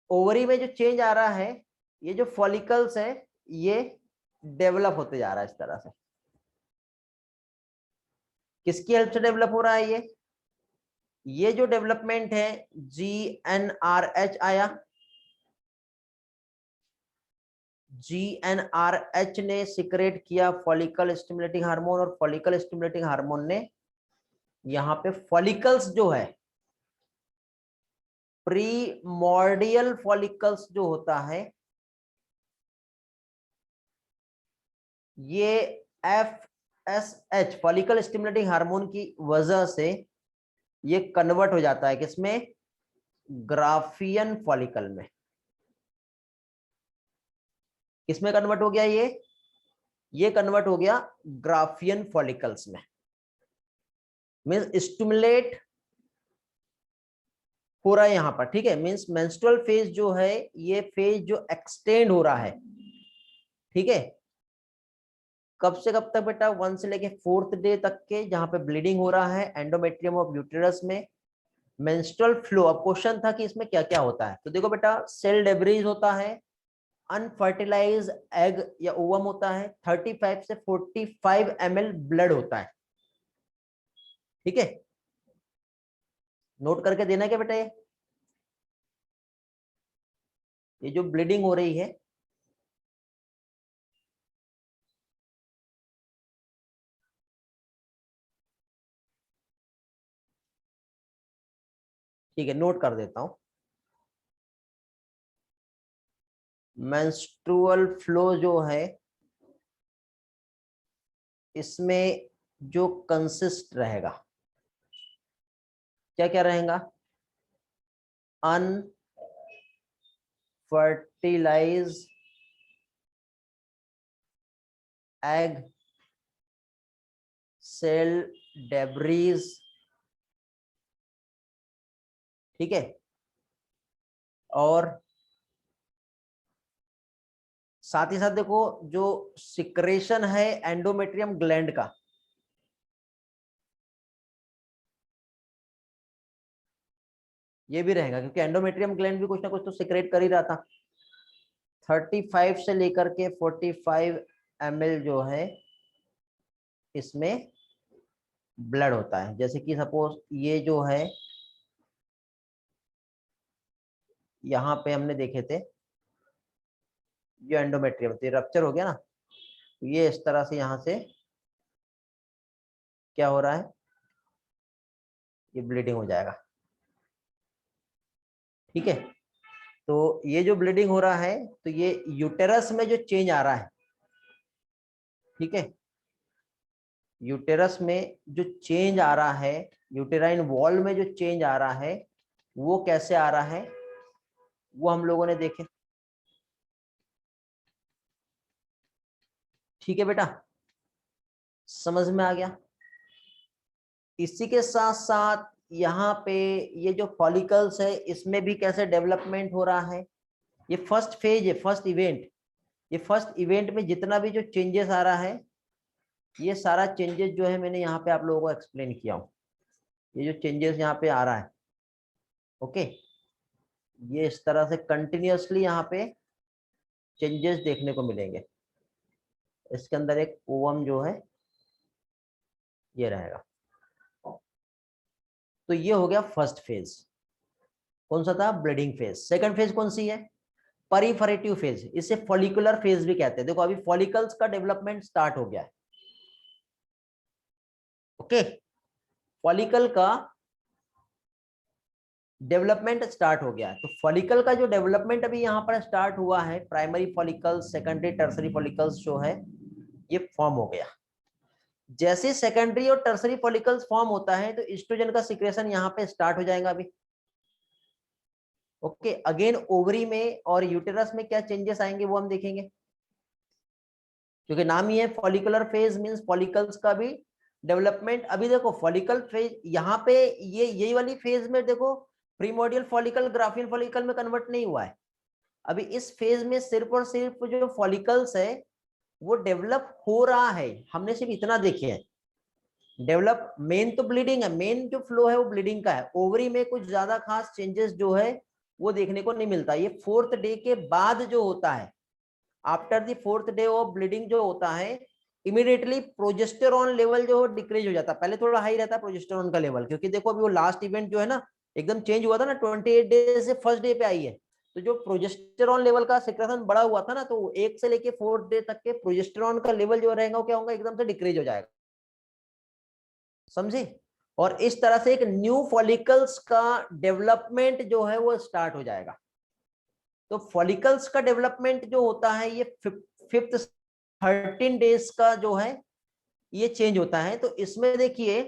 ओवरी में जो चेंज आ रहा है, ये जो फॉलिकल्स है ये डेवलप होते जा रहा है इस तरह से। किसकी हेल्प से डेवलप हो रहा है ये जो डेवलपमेंट है GnRH आया। GnRH ने सिक्रेट किया फॉलिकल स्टिमुलेटिंग हार्मोन, और फॉलिकल स्टिमुलेटिंग हार्मोन ने यहाँ पे फॉलिकल्स जो है, प्रीमॉर्डियल फॉलिकल्स जो होता है, ये FSH फॉलिकल स्टिमुलेटिंग हार्मोन की वजह से ये कन्वर्ट हो जाता है किसमें, ग्राफियन फॉलिकल में। किसमें कन्वर्ट हो गया ये कन्वर्ट हो गया ग्राफियन फॉलिकल्स में। मींस स्टिमुलेट हो रहा है यहां पर, ठीक है। मींस मेंस्ट्रुअल फेज जो है ये फेज जो एक्सटेंड हो रहा है, ठीक है, कब से कब तक बेटा, 1 से लेके 4th डे तक के, जहां पे ब्लीडिंग हो रहा है एंडोमेट्रियम ऑफ यूटेरस में। मेंस्ट्रुअल फ्लो, अब क्वेश्चन था कि इसमें क्या क्या होता है, तो देखो बेटा, सेल डेब्रीज होता है, अनफर्टिलाइज एग या ओवम होता है, 35 से 45 ml ब्लड होता है, ठीक है। नोट करके देना क्या बेटा, ये जो ब्लीडिंग हो रही है, ठीक है, नोट कर देता हूं। मेंस्ट्रुअल फ्लो जो है इसमें जो कंसिस्ट रहेगा, क्या क्या रहेगा, अनफर्टिलाइज एग, सेल डेब्रीज, ठीक है, और साथ ही साथ देखो जो सिक्रेशन है एंडोमेट्रियम ग्लैंड का, ये भी रहेगा, क्योंकि एंडोमेट्रियम ग्लैंड भी कुछ ना कुछ तो सिक्रेट कर ही रहा था। 35 से लेकर के 45 ml जो है इसमें ब्लड होता है। जैसे कि सपोज ये जो है यहाँ पे हमने देखे थे, जो एंडोमेट्रियम, तो ये रप्चर हो गया ना, तो ये इस तरह से यहाँ से क्या हो रहा है, ये ब्लीडिंग हो जाएगा, ठीक है। तो ये जो ब्लीडिंग हो रहा है, तो ये यूटेरस में जो चेंज आ रहा है, ठीक है, यूटेरस में जो चेंज आ रहा है, यूटेराइन वॉल में जो चेंज आ रहा है, वो कैसे आ रहा है वो हम लोगों ने देखे, ठीक है बेटा, समझ में आ गया। इसी के साथ साथ यहाँ पे ये जो फॉलिकल्स है इसमें भी कैसे डेवलपमेंट हो रहा है, ये फर्स्ट फेज है, फर्स्ट इवेंट। ये फर्स्ट इवेंट में जितना भी जो चेंजेस आ रहा है, ये सारा चेंजेस जो है मैंने यहाँ पे आप लोगों को एक्सप्लेन किया हूँ। ये जो चेंजेस यहाँ पे आ रहा है, ओके, ये इस तरह से कंटिन्यूअसली यहाँ पे चेंजेस देखने को मिलेंगे। इसके अंदर एक ओवम जो है ये रहेगा, तो ये हो गया फर्स्ट फेज। कौन सा था? Bleeding phase. सेकंड फेज कौन सी है? परिफरेटिव फेज, इसे फॉलिकुलर फेज भी कहते हैं। देखो अभी फॉलिकल्स का डेवलपमेंट स्टार्ट हो गया है। ओके, फॉलिकल का डेवलपमेंट स्टार्ट हो गया है। तो फॉलिकल का जो डेवलपमेंट अभी यहाँ पर स्टार्ट हुआ है, primary follicles, secondary tertiary follicles जो है ये फॉर्म हो गया। जैसे सेकेंडरी और टर्सरी फॉलिकल्स फॉर्म होता है तो एस्ट्रोजन का सिक्रेशन यहाँ पे स्टार्ट हो जाएगा अभी। ओके, अगेन ओवरी में और यूटेरस में क्या चेंजेस आएंगे वो हम देखेंगे, क्योंकि नाम ही है फॉलिकुलर फेज, मींस फॉलिकल्स का भी डेवलपमेंट। अभी देखो फॉलिकल फेज यहाँ पे ये यही वाली फेज में देखो प्रीमोर्डियल फॉलिकल ग्राफियन फॉलिकल में कन्वर्ट नहीं हुआ है। अभी इस फेज में सिर्फ और सिर्फ जो फॉलिकल्स है वो डेवलप हो रहा है। हमने सिर्फ इतना देखे हैं डेवलप। मेन तो ब्लीडिंग है, मेन जो फ्लो है वो ब्लीडिंग का है। ओवरी में कुछ ज्यादा खास चेंजेस जो है वो देखने को नहीं मिलता। ये फोर्थ डे के बाद जो होता है, after the fourth day of bleeding जो होता है, इमीडिएटली प्रोजेस्टेरॉन लेवल जो डिक्रीज हो जाता है। पहले थोड़ा हाई रहता है प्रोजेस्टेरॉन का लेवल, क्योंकि देखो अभी वो लास्ट इवेंट जो है ना एकदम चेंज हुआ था ना, 28 डे से फर्स्ट डे पे आई है। तो जो प्रोजेस्टेरॉन लेवल का सिक्रेशन बढ़ा हुआ था ना, तो 1 से लेके 4 डे तक के प्रोजेस्टेरॉन का लेवल जो रहेगा वो क्या होगा, एकदम से डिक्रीज हो जाएगा। समझे? और इस तरह से एक न्यू फॉलिकल्स का डेवलपमेंट जो है वो स्टार्ट हो जाएगा। तो फॉलिकल्स का डेवलपमेंट जो होता है ये फिफ्थ 13 डेज का जो है ये चेंज होता है। तो इसमें देखिए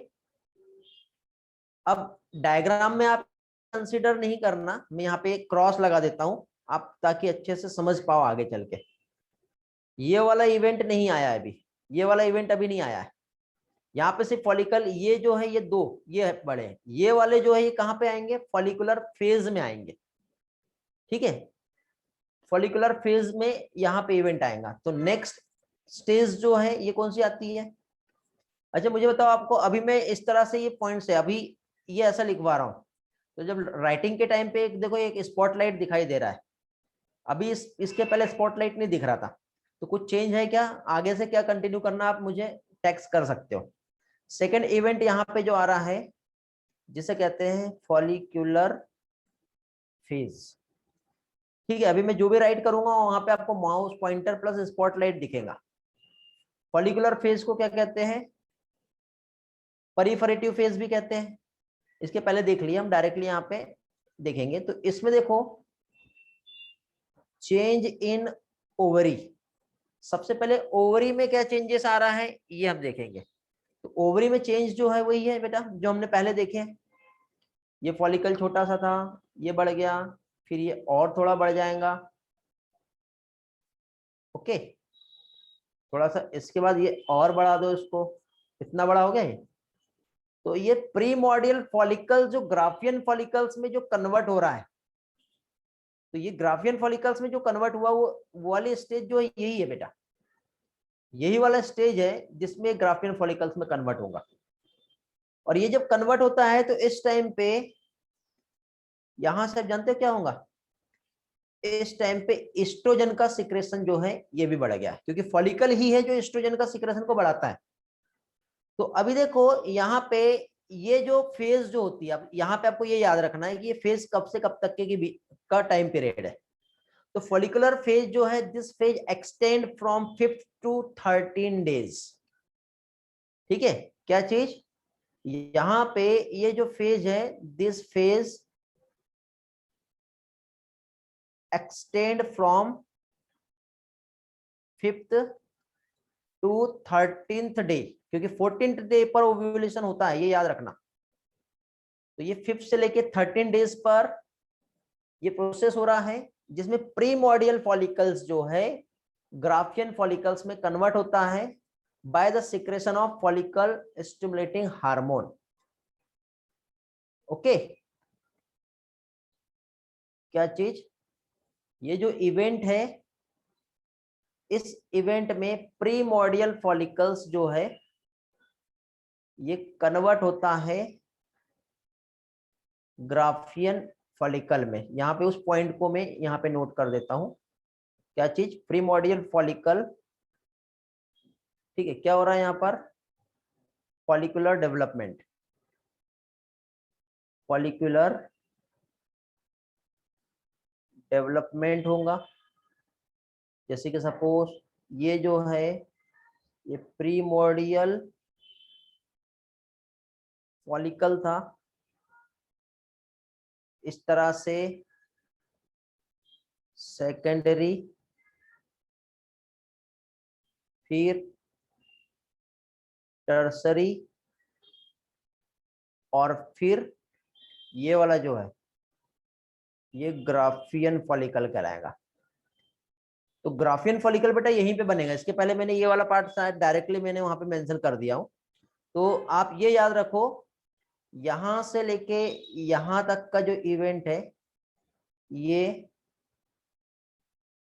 अब डायग्राम में आप कंसीडर नहीं करना, मैं यहाँ पे एक क्रॉस लगा देता हूं आप, ताकि अच्छे से समझ पाओ आगे चल के। ये वाला इवेंट नहीं आया है अभी, ये वाला इवेंट अभी नहीं आया है। यहाँ पे सिर्फ फॉलिकल ये जो है ये दो ये बड़े हैं, ये वाले जो है ये कहाँ पे आएंगे, फॉलिकुलर फेज में आएंगे। ठीक है, फॉलिकुलर फेज में यहाँ पे इवेंट आएगा। तो नेक्स्ट स्टेज जो है ये कौन सी आती है? अच्छा मुझे बताओ आपको, अभी मैं इस तरह से ये पॉइंट्स है अभी ये ऐसा लिखवा रहा हूँ, तो जब राइटिंग के टाइम पे एक देखो एक स्पॉटलाइट दिखाई दे रहा है। अभी इसके पहले स्पॉटलाइट नहीं दिख रहा था। तो कुछ चेंज है क्या? आगे से क्या कंटिन्यू करना आप मुझे टेक्स्ट कर सकते हो। सेकेंड इवेंट यहाँ पे जो आ रहा है जिसे कहते हैं फॉलिक्यूलर फेज। ठीक है, अभी मैं जो भी राइट करूंगा वहां पे आपको माउस पॉइंटर प्लस स्पॉटलाइट दिखेगा। फॉलिकुलर फेज को क्या कहते हैं? परिफरेटिव फेज भी कहते हैं। इसके पहले देख लिया, हम डायरेक्टली यहाँ पे देखेंगे। तो इसमें देखो चेंज इन ओवरी, सबसे पहले ओवरी में क्या चेंजेस आ रहा है ये हम देखेंगे। तो ओवरी में चेंज जो है वही है बेटा जो हमने पहले देखे हैं। ये फॉलिकल छोटा सा था, ये बढ़ गया, फिर ये और थोड़ा बढ़ जाएगा। ओके, थोड़ा सा इसके बाद ये और बढ़ा दो इसको, इतना बड़ा हो गया ये। तो ये प्रीमॉर्डियल फॉलिकल जो ग्राफियन फॉलिकल्स में जो कन्वर्ट हो रहा है, तो ये ग्राफियन फॉलिकल्स में जो कन्वर्ट हुआ वो वाली स्टेज जो है यही है बेटा, यही वाला स्टेज है जिसमें ग्राफियन फॉलिकल्स में कन्वर्ट होगा। और ये जब कन्वर्ट होता है तो इस टाइम पे यहां से आप जानते हो क्या होगा, इस टाइम पे एस्ट्रोजन का सिक्रेशन जो है ये भी बढ़ गया है, क्योंकि फॉलिकल ही है जो एस्ट्रोजन का सिक्रेशन को बढ़ाता है। तो अभी देखो यहाँ पे ये जो फेज जो होती है, अब यहाँ पे आपको ये याद रखना है कि ये फेज कब से कब तक के का टाइम पीरियड है। तो फॉलिकुलर फेज जो है this phase extend from 5 to 13 days. ठीक है, क्या चीज यहाँ पे ये जो फेज है this phase extend from 5th to 13th day, क्योंकि 14th डे पर ओव्यूलेशन होता है, ये याद रखना। तो ये 5th से लेके 13 डेज पर ये प्रोसेस हो रहा है, जिसमें प्रीमॉर्डियल फॉलिकल्स जो है ग्राफियन फॉलिकल्स में कन्वर्ट होता है by the secretion of follicle stimulating hormone. Okay, क्या चीज, ये जो इवेंट है इस इवेंट में प्रीमॉर्डियल फॉलिकल्स जो है ये कन्वर्ट होता है ग्राफियन फॉलिकल में। यहाँ पे उस पॉइंट को मैं यहाँ पे नोट कर देता हूं, क्या चीज, प्रीमॉर्डियल फॉलिकल। ठीक है, क्या हो रहा है यहाँ पर, फॉलिकुलर डेवलपमेंट। फॉलिकुलर डेवलपमेंट होगा। जैसे कि सपोज ये जो है ये प्रीमोर्डियल फॉलिकल था, इस तरह से सेकेंडरी, फिर टर्सरी, और फिर ये वाला जो है ये ग्राफियन फॉलिकल कहलाएगा। तो ग्राफियन फॉलिकल बेटा यहीं पे बनेगा। इसके पहले मैंने ये वाला पार्ट शायद डायरेक्टली मैंने वहां पे मेंशन कर दिया हूं। तो आप ये याद रखो, यहां से लेके यहां तक का जो इवेंट है ये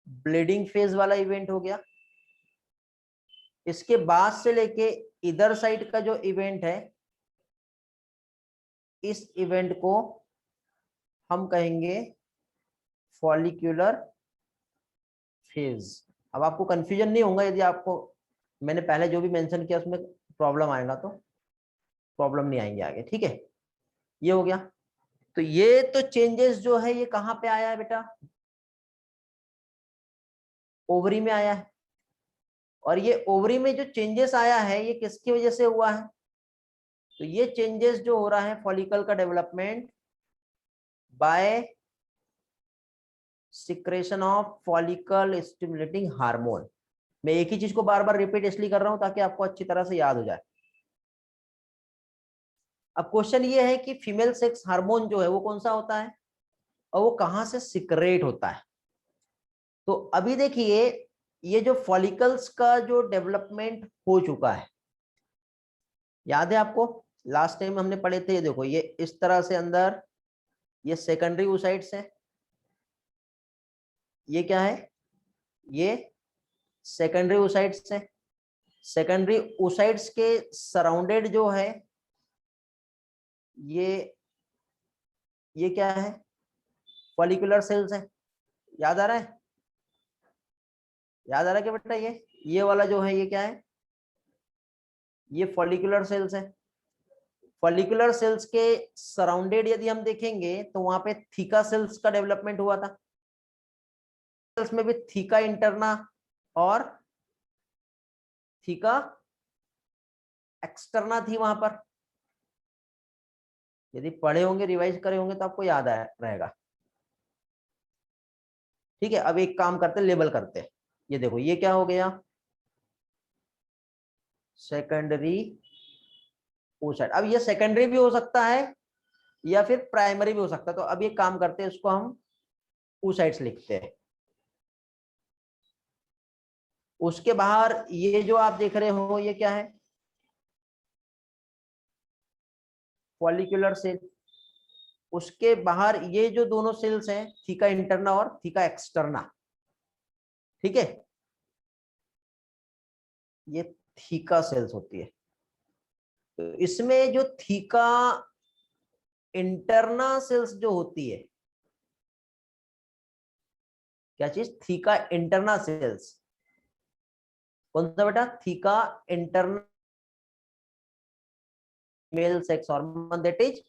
ब्लीडिंग फेज वाला इवेंट हो गया। इसके बाद से लेके इधर साइड का जो इवेंट है, इस इवेंट को हम कहेंगे फॉलिक्यूलर फेज। अब आपको कंफ्यूजन नहीं होगा, यदि आपको मैंने पहले जो भी मेंशन किया उसमें प्रॉब्लम आएगा तो प्रॉब्लम नहीं आएंगे आगे, ठीक है। ये हो गया। तो ये तो चेंजेस जो है ये कहां पे आया है बेटा, ओवरी में आया है। और ये ओवरी में जो चेंजेस आया है ये किसकी वजह से हुआ है, तो ये चेंजेस जो हो रहा है फॉलिकल का development bye secretion of follicle stimulating hormone. मैं एक ही चीज को बार बार रिपीट इसलिए कर रहा हूं ताकि आपको अच्छी तरह से याद हो जाए। अब क्वेश्चन ये है कि फीमेल सेक्स हार्मोन जो है वो कौन सा होता है और वो कहां से सिक्रेट होता है। तो अभी देखिए ये जो फॉलिकल्स का जो डेवलपमेंट हो चुका है, याद है आपको लास्ट टाइम हमने पढ़े थे, ये देखो ये इस तरह से अंदर ये सेकेंडरी oocytes है। ये क्या है, ये सेकेंडरी oocytes है। सेकेंडरी oocytes के सराउंडेड जो है ये क्या है, फॉलिकुलर सेल्स है। याद आ रहा है, याद आ रहा है क्या बेटा, ये वाला जो है ये क्या है, ये फॉलिकुलर सेल्स है। फॉलिकुलर सेल्स के सराउंडेड यदि हम देखेंगे तो वहां पे थीका सेल्स का डेवलपमेंट हुआ था। सेल्स में भी थीका इंटरना और थीका एक्सटर्ना थी वहां पर। यदि पढ़े होंगे रिवाइज करे होंगे तो आपको याद आया रहेगा, ठीक है। अब एक काम करते लेबल करते हैं। ये देखो ये क्या हो गया, सेकेंडरी oocyte। अब ये सेकेंडरी भी हो सकता है या फिर प्राइमरी भी हो सकता है। तो अब ये काम करते हैं, इसको हम oocytes लिखते हैं। उसके बाहर ये जो आप देख रहे हो ये क्या है, फॉलिकुलर सेल। उसके बाहर ये जो दोनों सेल्स हैं थीका इंटरना और थीका एक्सटर्ना, ठीक है, ये थीका सेल्स होती है। तो इसमें जो थीका इंटरना सेल्स जो होती है, क्या चीज, थीका इंटरना सेल्स, कौन सा बेटा, theca interna male sex hormone that is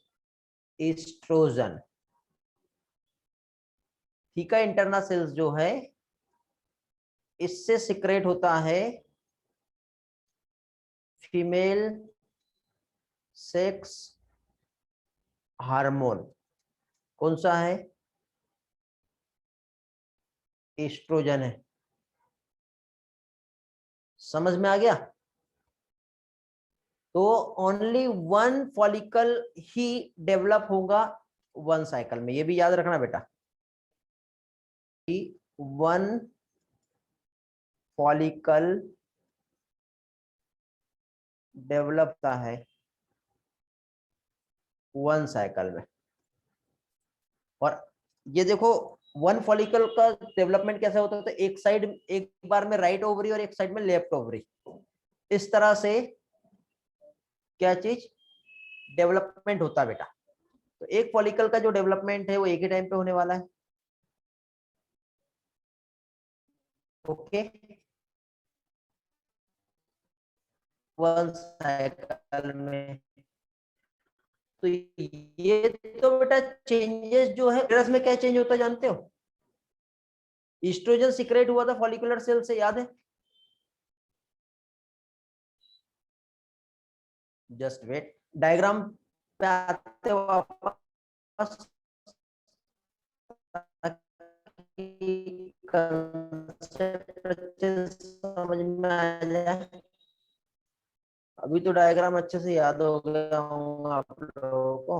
estrogen. Theca interna cells जो है इससे सिक्रेट होता है फीमेल सेक्स हार्मोन। कौन सा है, एस्ट्रोजन है। समझ में आ गया। तो ओनली वन फॉलिकल ही डेवलप होगा वन साइकिल में, ये भी याद रखना बेटा, वन फॉलिकल डेवलप होता है वन साइकिल में। और ये देखो वन फॉलिकल का डेवलपमेंट कैसे होता है, तो एक साइड एक बार में राइट ओवरी और एक साइड में लेफ्ट ओवरी, इस तरह से क्या चीज डेवलपमेंट होता है बेटा। तो एक फॉलिकल का जो डेवलपमेंट है वो एक ही टाइम पे होने वाला है, ओके, वन साइकिल में। तो ये तो बेटा चेंजेस जो है यूट्रस में क्या चेंज होता है जानते हो? ईस्ट्रोजन सिक्रेट हुआ था फॉलिकुलर सेल से, याद है? जस्ट वेट, डायग्राम पे आते हो वापस, कंसेप्ट अच्छे से समझ में आ जाए। अभी तो डायग्राम अच्छे से याद हो गया होगा आप लोगों को।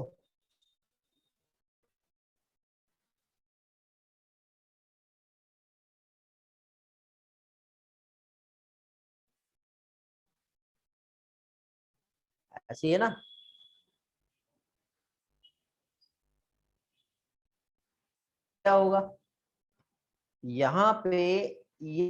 ऐसे ही है ना? क्या होगा यहाँ पे? ये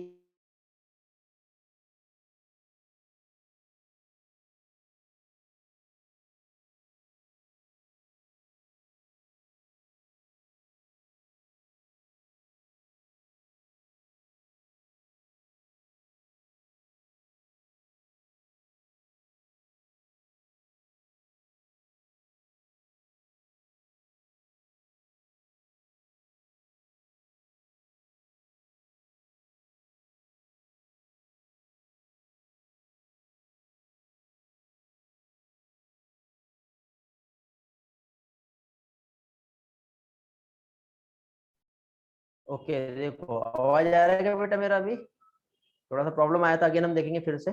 ओके, देखो आवाज आ रहा है क्या बेटा मेरा? अभी थोड़ा सा प्रॉब्लम आया था, अगेन हम देखेंगे फिर से।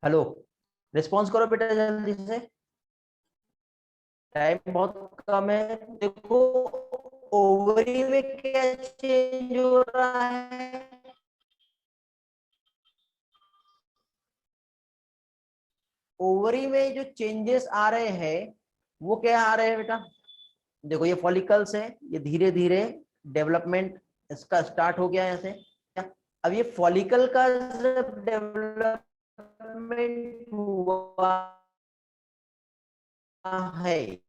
हेलो, रिस्पॉन्स करो बेटा जल्दी से, टाइम बहुत कम है। देखो ओवरी में क्या चेंज हो रहा है? ओवरी में जो चेंजेस आ रहे हैं वो क्या आ रहे हैं बेटा? देखो ये फॉलिकल्स है, ये धीरे धीरे डेवलपमेंट इसका स्टार्ट हो गया है ऐसे। अब ये फॉलिकल का जब डेवलपमेंट हुआ है,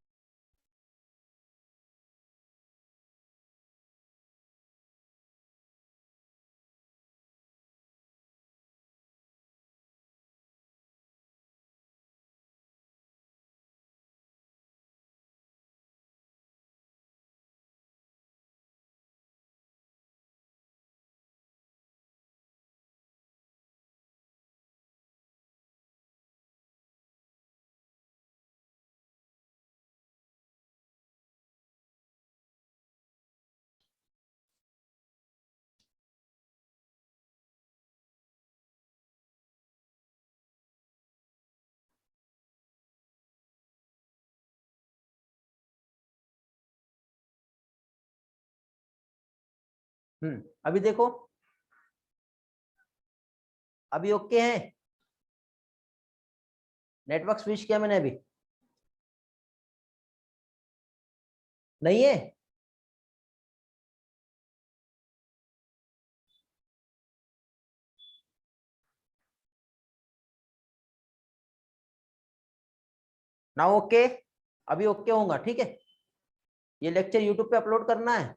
अभी देखो, अभी ओके है? नेटवर्क स्विच किया मैंने अभी? नहीं है? ना ओके? अभी ओके होगा, ठीक है? ये लेक्चर यूट्यूब पे अपलोड करना है।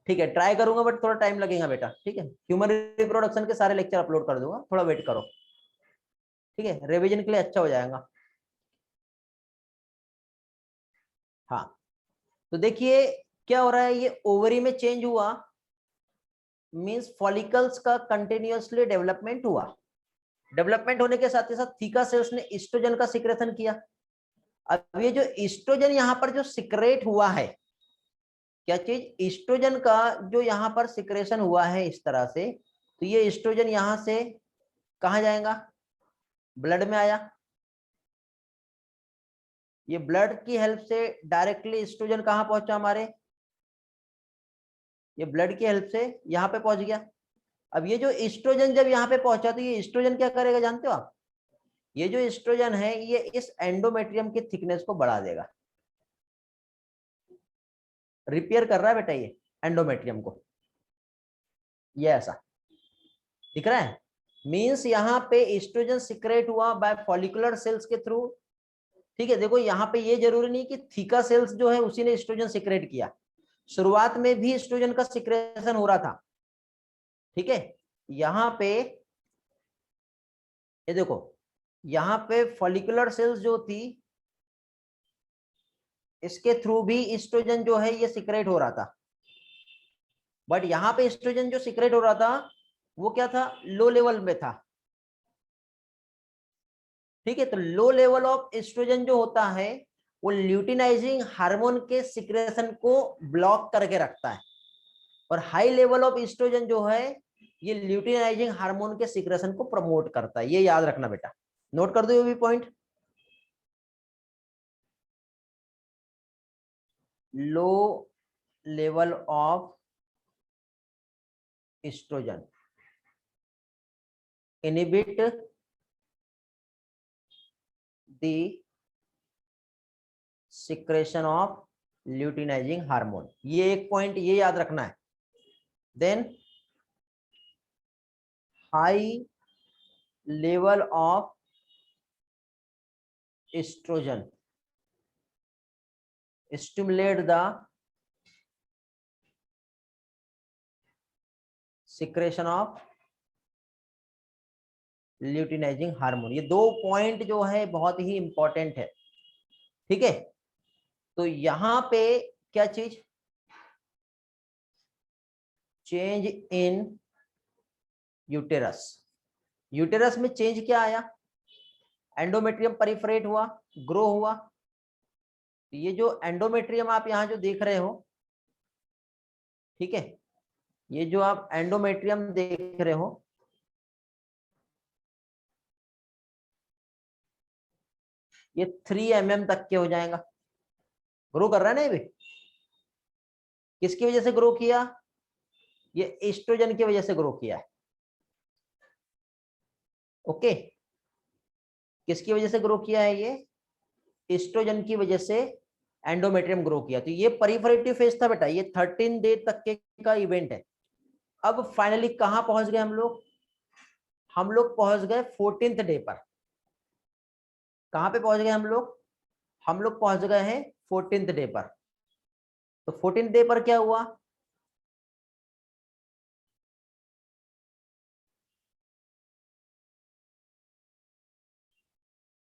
ठीक है, ट्राई करूंगा बट थोड़ा टाइम लगेगा बेटा, ठीक है? ह्यूमन रिप्रोडक्शन के सारे लेक्चर अपलोड कर दूंगा, थोड़ा वेट करो, ठीक है? रिवीजन के लिए अच्छा हो जाएगा। हाँ, तो देखिए क्या हो रहा है, ये ओवरी में चेंज हुआ मींस फॉलिकल्स का कंटिन्यूअसली डेवलपमेंट हुआ। डेवलपमेंट होने के साथ ही साथ थीका सेल्स ने ईस्ट्रोजन का सिक्रेशन किया। अब ये जो ईस्ट्रोजन यहाँ पर जो सिक्रेट हुआ है, क्या चीज? ईस्ट्रोजन का जो यहाँ पर सिक्रेशन हुआ है इस तरह से, तो ये ईस्ट्रोजन यहाँ से कहाँ जाएगा? ब्लड में आया। ये ब्लड की हेल्प से डायरेक्टली ईस्ट्रोजन कहाँ पहुंचा हमारे? ये ब्लड की हेल्प से यहाँ पे पहुंच गया। अब ये जो ईस्ट्रोजन जब यहाँ पे पहुंचा तो ये ईस्ट्रोजन क्या करेगा जानते हो आप? ये जो ईस्ट्रोजन है ये इस एंडोमेट्रियम की थिकनेस को बढ़ा देगा। रिपेयर कर रहा है बेटा ये एंडोमेट्रियम को, ये ऐसा दिख रहा है। मींस यहाँ पे ईस्ट्रोजन सिक्रेट हुआ बाय फॉलिकुलर सेल्स के थ्रू, ठीक है? देखो यहाँ पे ये जरूरी नहीं कि थीका सेल्स जो है उसी ने ईस्ट्रोजन सिक्रेट किया, शुरुआत में भी ईस्ट्रोजन का सिक्रेशन हो रहा था, ठीक है? यहाँ पे ये देखो, यहाँ पे फॉलिकुलर सेल्स जो थी, इसके थ्रू भी एस्ट्रोजन जो है ये सिक्रेट हो रहा था, बट यहाँ पे एस्ट्रोजन जो सिक्रेट हो रहा था वो क्या था, लो लेवल में था। ठीक है, तो लो लेवल ऑफ एस्ट्रोजन जो होता है वो ल्यूटिनाइजिंग हार्मोन के सिक्रेशन को ब्लॉक करके रखता है, और हाई लेवल ऑफ एस्ट्रोजन जो है ये ल्यूटिनाइजिंग हार्मोन के सिक्रेशन को प्रमोट करता है। ये याद रखना बेटा, नोट कर दो ये भी point. Low level of estrogen inhibit the secretion of luteinizing hormone, ये एक पॉइंट ये याद रखना है। Then high level of estrogen stimulate the secretion of luteinizing hormone. ये दो पॉइंट जो है बहुत ही इंपॉर्टेंट है। ठीक है, तो यहां पे क्या चीज, चेंज इन यूटेरस। यूटेरस में चेंज क्या आया, एंडोमेट्रियम परिफरेट हुआ, ग्रो हुआ। ये जो एंडोमेट्रियम आप यहां जो देख रहे हो, ठीक है, ये जो आप एंडोमेट्रियम देख रहे हो, ये 3 mm तक के हो जाएगा। ग्रो कर रहा है ना ये भी, किसकी वजह से ग्रो किया, ये एस्ट्रोजन की वजह से ग्रो किया है। ओके, किसकी वजह से ग्रो किया है, ये एस्ट्रोजन की वजह से एंडोमेट्रियम ग्रो किया। तो ये परिफरेटिव फेज था बेटा, ये 13 डे तक के का इवेंट है। अब फाइनली कहां पहुंच गए हम लोग पहुंच गए 14th डे पर। कहां पे पहुंच गए हम लोग पहुंच गए हैं 14th डे पर। तो 14th डे पर क्या हुआ,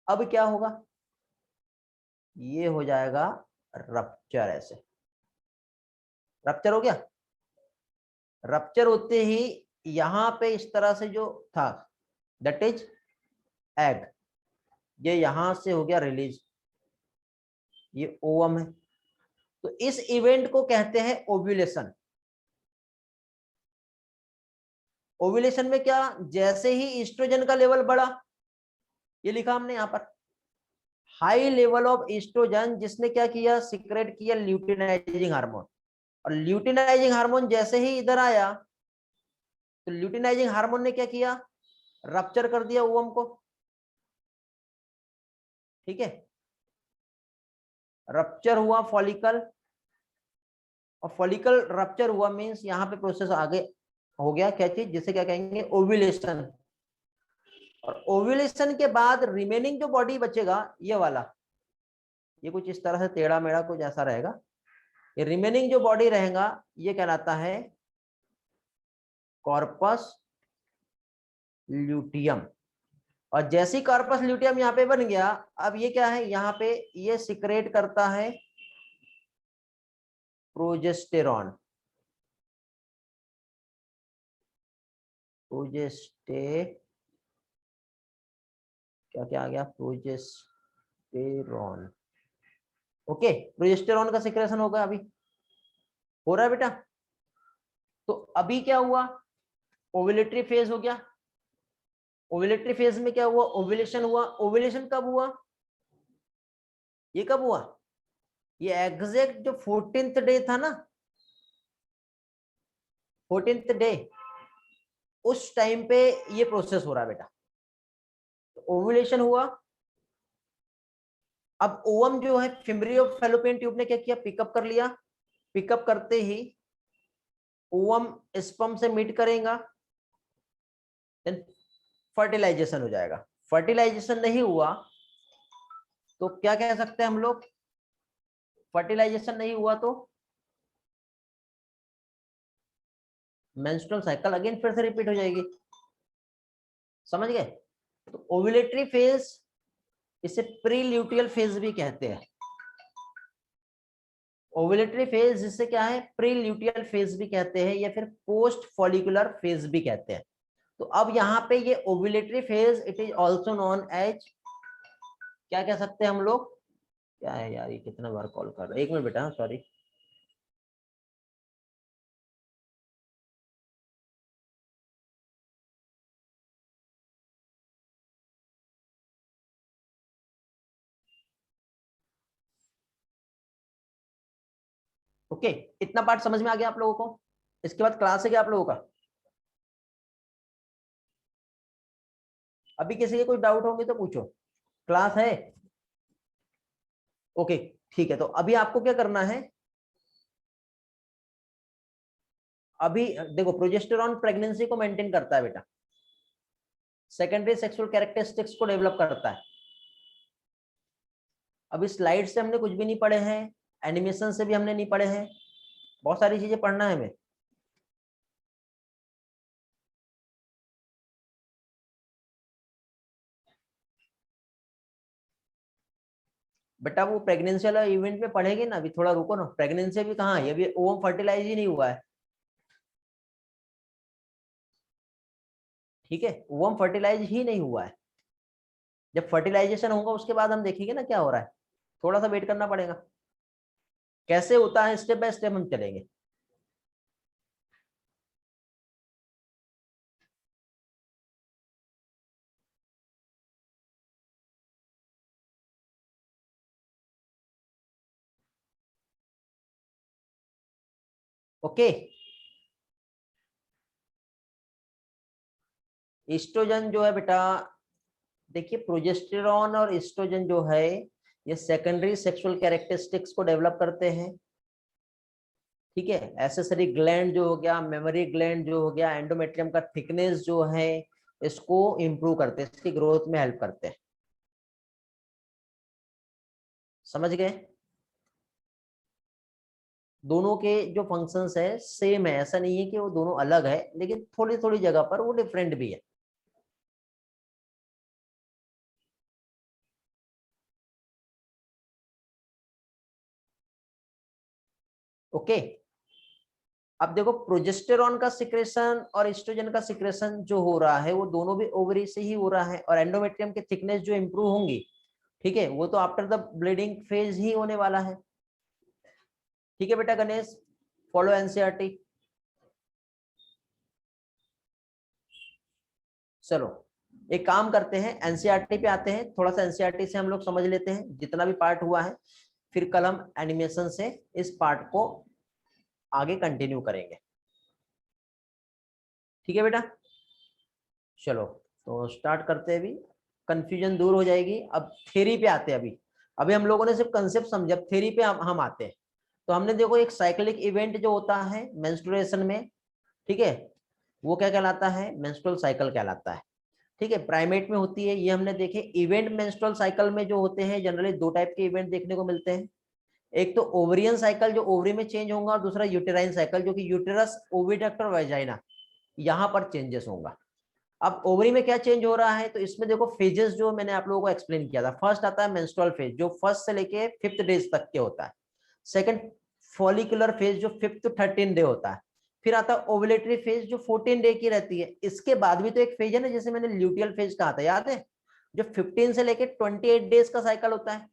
अब क्या होगा, ये हो जाएगा रप्चर। ऐसे रप्चर हो गया। रप्चर होते ही यहां पे इस तरह से जो था, दैट इज एग, ये यहां से हो गया रिलीज, ये ओवम है। तो इस इवेंट को कहते हैं ओव्यूलेशन। ओव्यूलेशन में क्या, जैसे ही ईस्ट्रोजन का लेवल बढ़ा, ये लिखा हमने यहां पर, हाई लेवल ऑफ ईस्ट्रोजन जिसने क्या किया, सिक्रेट किया ल्यूटिनाइजिंग हार्मोन, और ल्यूटिनाइजिंग हार्मोन जैसे ही इधर आया, तो ल्यूटिनाइजिंग हार्मोन ने क्या किया, रप्चर कर दिया ओवम को। ठीक है, रप्चर हुआ फॉलिकल, और फॉलिकल रप्चर हुआ मींस यहां पे प्रोसेस आगे हो गया, क्या चीज, जिसे क्या कहेंगे, ओव्यूलेशन। और ओव्यूलेशन के बाद रिमेनिंग जो बॉडी बचेगा, ये वाला, ये कुछ इस तरह से टेढ़ा मेढ़ा कुछ ऐसा रहेगा, ये रिमेनिंग जो बॉडी रहेगा ये कहलाता है कॉर्पस ल्यूटियम। और जैसी कॉर्पस ल्यूटियम यहाँ पे बन गया, अब ये क्या है, यहाँ पे ये सिक्रेट करता है प्रोजेस्टेरॉन। प्रोजेस्टे क्या क्या आ गया, प्रोजेस्टेरॉन। ओके, प्रोजेस्टेरॉन का सिक्रेशन होगा, अभी हो रहा है बेटा। तो अभी क्या हुआ, ओव्यूलेटरी फेज हो गया। ओव्यूलेटरी फेज में क्या हुआ, ओव्यूलेशन हुआ। ओव्यूलेशन कब हुआ, ये कब हुआ, ये एग्जैक्ट जो 14th डे था ना, 14th डे, उस टाइम पे ये प्रोसेस हो रहा है बेटा। ओव्यूलेशन हुआ। अब ओवम जो है फिम्ब्रियो फैलोपियन ट्यूब ने क्या किया, पिकअप कर लिया। पिकअप करते ही ओवम स्पर्म से मीट करेगा, देन फर्टिलाइजेशन हो जाएगा। फर्टिलाइजेशन नहीं हुआ तो क्या कह सकते हैं हम लोग, फर्टिलाइजेशन नहीं हुआ तो मेंस्ट्रुअल साइकिल अगेन फिर से रिपीट हो जाएगी। समझ गए, तो ओव्यूलेटरी फेज इसे प्री ल्यूटियल फेज भी कहते हैं। ओव्यूलेटरी फेज जिससे क्या है, प्री ल्यूटियल फेज भी कहते हैं या फिर पोस्ट फॉलिकुलर फेज भी कहते हैं। तो अब यहाँ पे ये ovulatory phase it is also known as, क्या कह सकते हैं हम लोग, क्या है यार ये कितना बार कॉल कर रहा है, एक मिनट बेटा, सॉरी। ओके, इतना पार्ट समझ में आ गया आप लोगों को? इसके बाद क्लास है क्या आप लोगों का? अभी किसी के कोई डाउट होंगे तो पूछो, क्लास है? ओके ठीक है, तो अभी आपको क्या करना है, अभी देखो प्रोजेस्टेरॉन प्रेगनेंसी को मेंटेन करता है बेटा, सेकेंडरी सेक्सुअल कैरेक्टरिस्टिक्स को डेवलप करता है। अभी स्लाइड से हमने कुछ भी नहीं पढ़े हैं, एनिमेशन से भी हमने नहीं पढ़े हैं, बहुत सारी चीजें पढ़ना है हमें। बेटा वो प्रेगनेंसी वाला इवेंट में पढ़ेंगे ना, अभी थोड़ा रुको ना, प्रेगनेंसी भी कहाँ है, अभी ओवम फर्टिलाइज ही नहीं हुआ है, ठीक है, ओवम फर्टिलाइज ही नहीं हुआ है। जब फर्टिलाइजेशन होगा उसके बाद हम देखेंगे ना क्या हो रहा है, थोड़ा सा वेट करना पड़ेगा। कैसे होता है स्टेप बाय स्टेप हम चलेंगे। ओके, एस्ट्रोजन जो है बेटा, देखिए प्रोजेस्टेरॉन और एस्ट्रोजन जो है ये सेकेंडरी सेक्सुअल कैरेक्टरिस्टिक्स को डेवलप करते हैं, ठीक है। एसेसरी ग्लैंड जो हो गया, मेमोरी ग्लैंड जो हो गया, एंडोमेट्रियम का थिकनेस जो है इसको इंप्रूव करते हैं, इसकी ग्रोथ में हेल्प करते हैं। समझ गए? दोनों के जो फंक्शंस है सेम है, ऐसा नहीं है कि वो दोनों अलग है, लेकिन थोड़ी थोड़ी जगह पर वो डिफरेंट भी है। ओके, अब देखो प्रोजेस्टेरॉन का सिक्रेशन और एस्ट्रोजन का सिक्रेशन जो हो रहा है वो दोनों भी ओवरी से ही हो रहा है, और एंडोमेट्रियम की थिकनेस जो इंप्रूव होंगी, ठीक है, वो तो आफ्टर द ब्लीडिंग फेज ही होने वाला है। ठीक है बेटा गणेश, फॉलो एनसीईआरटी। चलो एक काम करते हैं, एनसीईआरटी पे आते हैं, थोड़ा सा एनसीईआरटी से हम लोग समझ लेते हैं जितना भी पार्ट हुआ है, फिर कल हम एनिमेशन से इस पार्ट को आगे कंटिन्यू करेंगे। ठीक है बेटा, चलो तो स्टार्ट करते हैं, अभी कंफ्यूजन दूर हो जाएगी। अब थ्योरी पे आते हैं, अभी अभी हम लोगों ने सिर्फ कंसेप्ट समझा, थ्योरी पे हम आते हैं। तो हमने देखो एक साइक्लिक इवेंट जो होता है मेंस्ट्रुएशन में, ठीक है, वो क्या कहलाता है, मेंस्ट्रुअल साइकिल कहलाता है, ठीक है, प्राइमेट में होती है ये हमने देखे। इवेंट मेंस्ट्रुअल साइकिल में जो होते हैं जनरली दो टाइप के इवेंट देखने को मिलते हैं, एक तो ओवरियन साइकिल जो ओवरी में चेंज होगा, और दूसरा यूटेराइन साइकिल जो कि यूटेरस, ओविडक्ट और वेजाइना यहाँ पर चेंजेस होगा। अब ओवरी में क्या चेंज हो रहा है, तो इसमें देखो फेजेस जो मैंने आप लोगों को एक्सप्लेन किया था, फर्स्ट आता है मेंस्ट्रुअल फेज जो फर्स्ट से लेके 5th डेज तक के होता है, सेकंड फॉलिकुलर फेज जो 5th to 13 डे होता है, फिर आता है ओवुलेटरी फेज जो 14 डे की रहती है। इसके बाद भी तो एक फेज है ना, जैसे मैंने ल्यूटियल फेज कहा था, याद है, जो 15 से लेके 28 डेज का साइकिल होता है,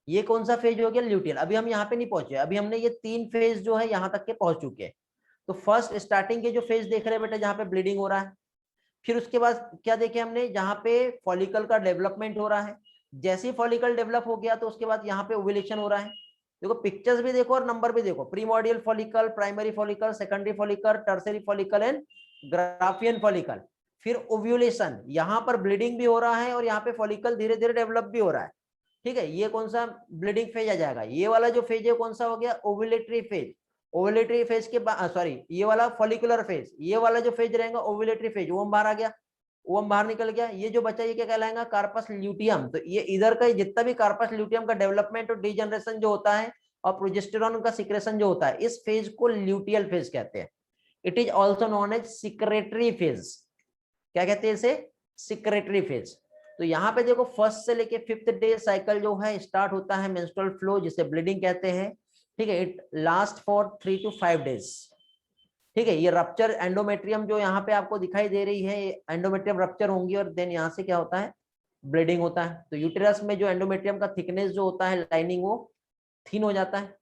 ये कौन सा फेज हो गया, ल्यूटियल। अभी हम यहाँ पे नहीं पहुंचे, अभी हमने ये 3 फेज जो है यहाँ तक के पहुंच चुके हैं। तो फर्स्ट स्टार्टिंग के जो फेज देख रहे हैं बेटा, जहाँ पे ब्लीडिंग हो रहा है, फिर उसके बाद क्या देखे हमने, जहाँ पे फॉलिकल का डेवलपमेंट हो रहा है, जैसे ही फॉलिकल डेवलप हो गया तो उसके बाद यहाँ पे ओव्यूलेशन हो रहा है। देखो पिक्चर्स भी देखो और नंबर भी देखो, primordial follicle, primary follicle, secondary follicle, tertiary follicle and Graafian follicle, फिर ओव्यूलेशन, यहाँ पर ब्लीडिंग भी हो रहा है और यहाँ पे फॉलिकल धीरे धीरे डेवलप भी हो रहा है, ठीक है। ये कौन सा ब्लीडिंग फेज आ जाएगा, ये वाला जो फेज है कौन सा हो गया, ओव्यूलेटरी फेज। ओव्यूलेटरी फेज के बाद सॉरी, ये वाला फॉलिकुलर फेज, ये वाला जो फेज रहेगा ओव्यूलेटरी फेज, वो बाहर आ गया, वो बाहर निकल गया। ये जो बचा ये क्या कहलाएगा, कार्पस ल्यूटियम। तो ये इधर का जितना भी कार्पस ल्यूटियम का डेवलपमेंट और डीजनरेशन जो होता है और प्रोजेस्टेरॉन का सिक्रेशन जो होता है, इस फेज को ल्यूटियल फेज कहते हैं। It is also known as secretory phase. क्या कहते हैं इसे, सिक्रेटरी फेज। तो यहाँ पे देखो फर्स्ट से लेके 5th डे साइकिल जो है स्टार्ट होता है मेंस्ट्रुअल फ्लो, जिसे ब्लीडिंग कहते हैं। ठीक है, it last for 3 to 5 days। ठीक है, ये रप्चर एंडोमेट्रियम जो यहाँ पे आपको दिखाई दे रही है, एंडोमेट्रियम रप्चर होंगी और देन यहाँ से क्या होता है, ब्लीडिंग होता है। तो यूटेरस में जो एंडोमेट्रियम का थिकनेस जो होता है लाइनिंग, वो थिन हो जाता है।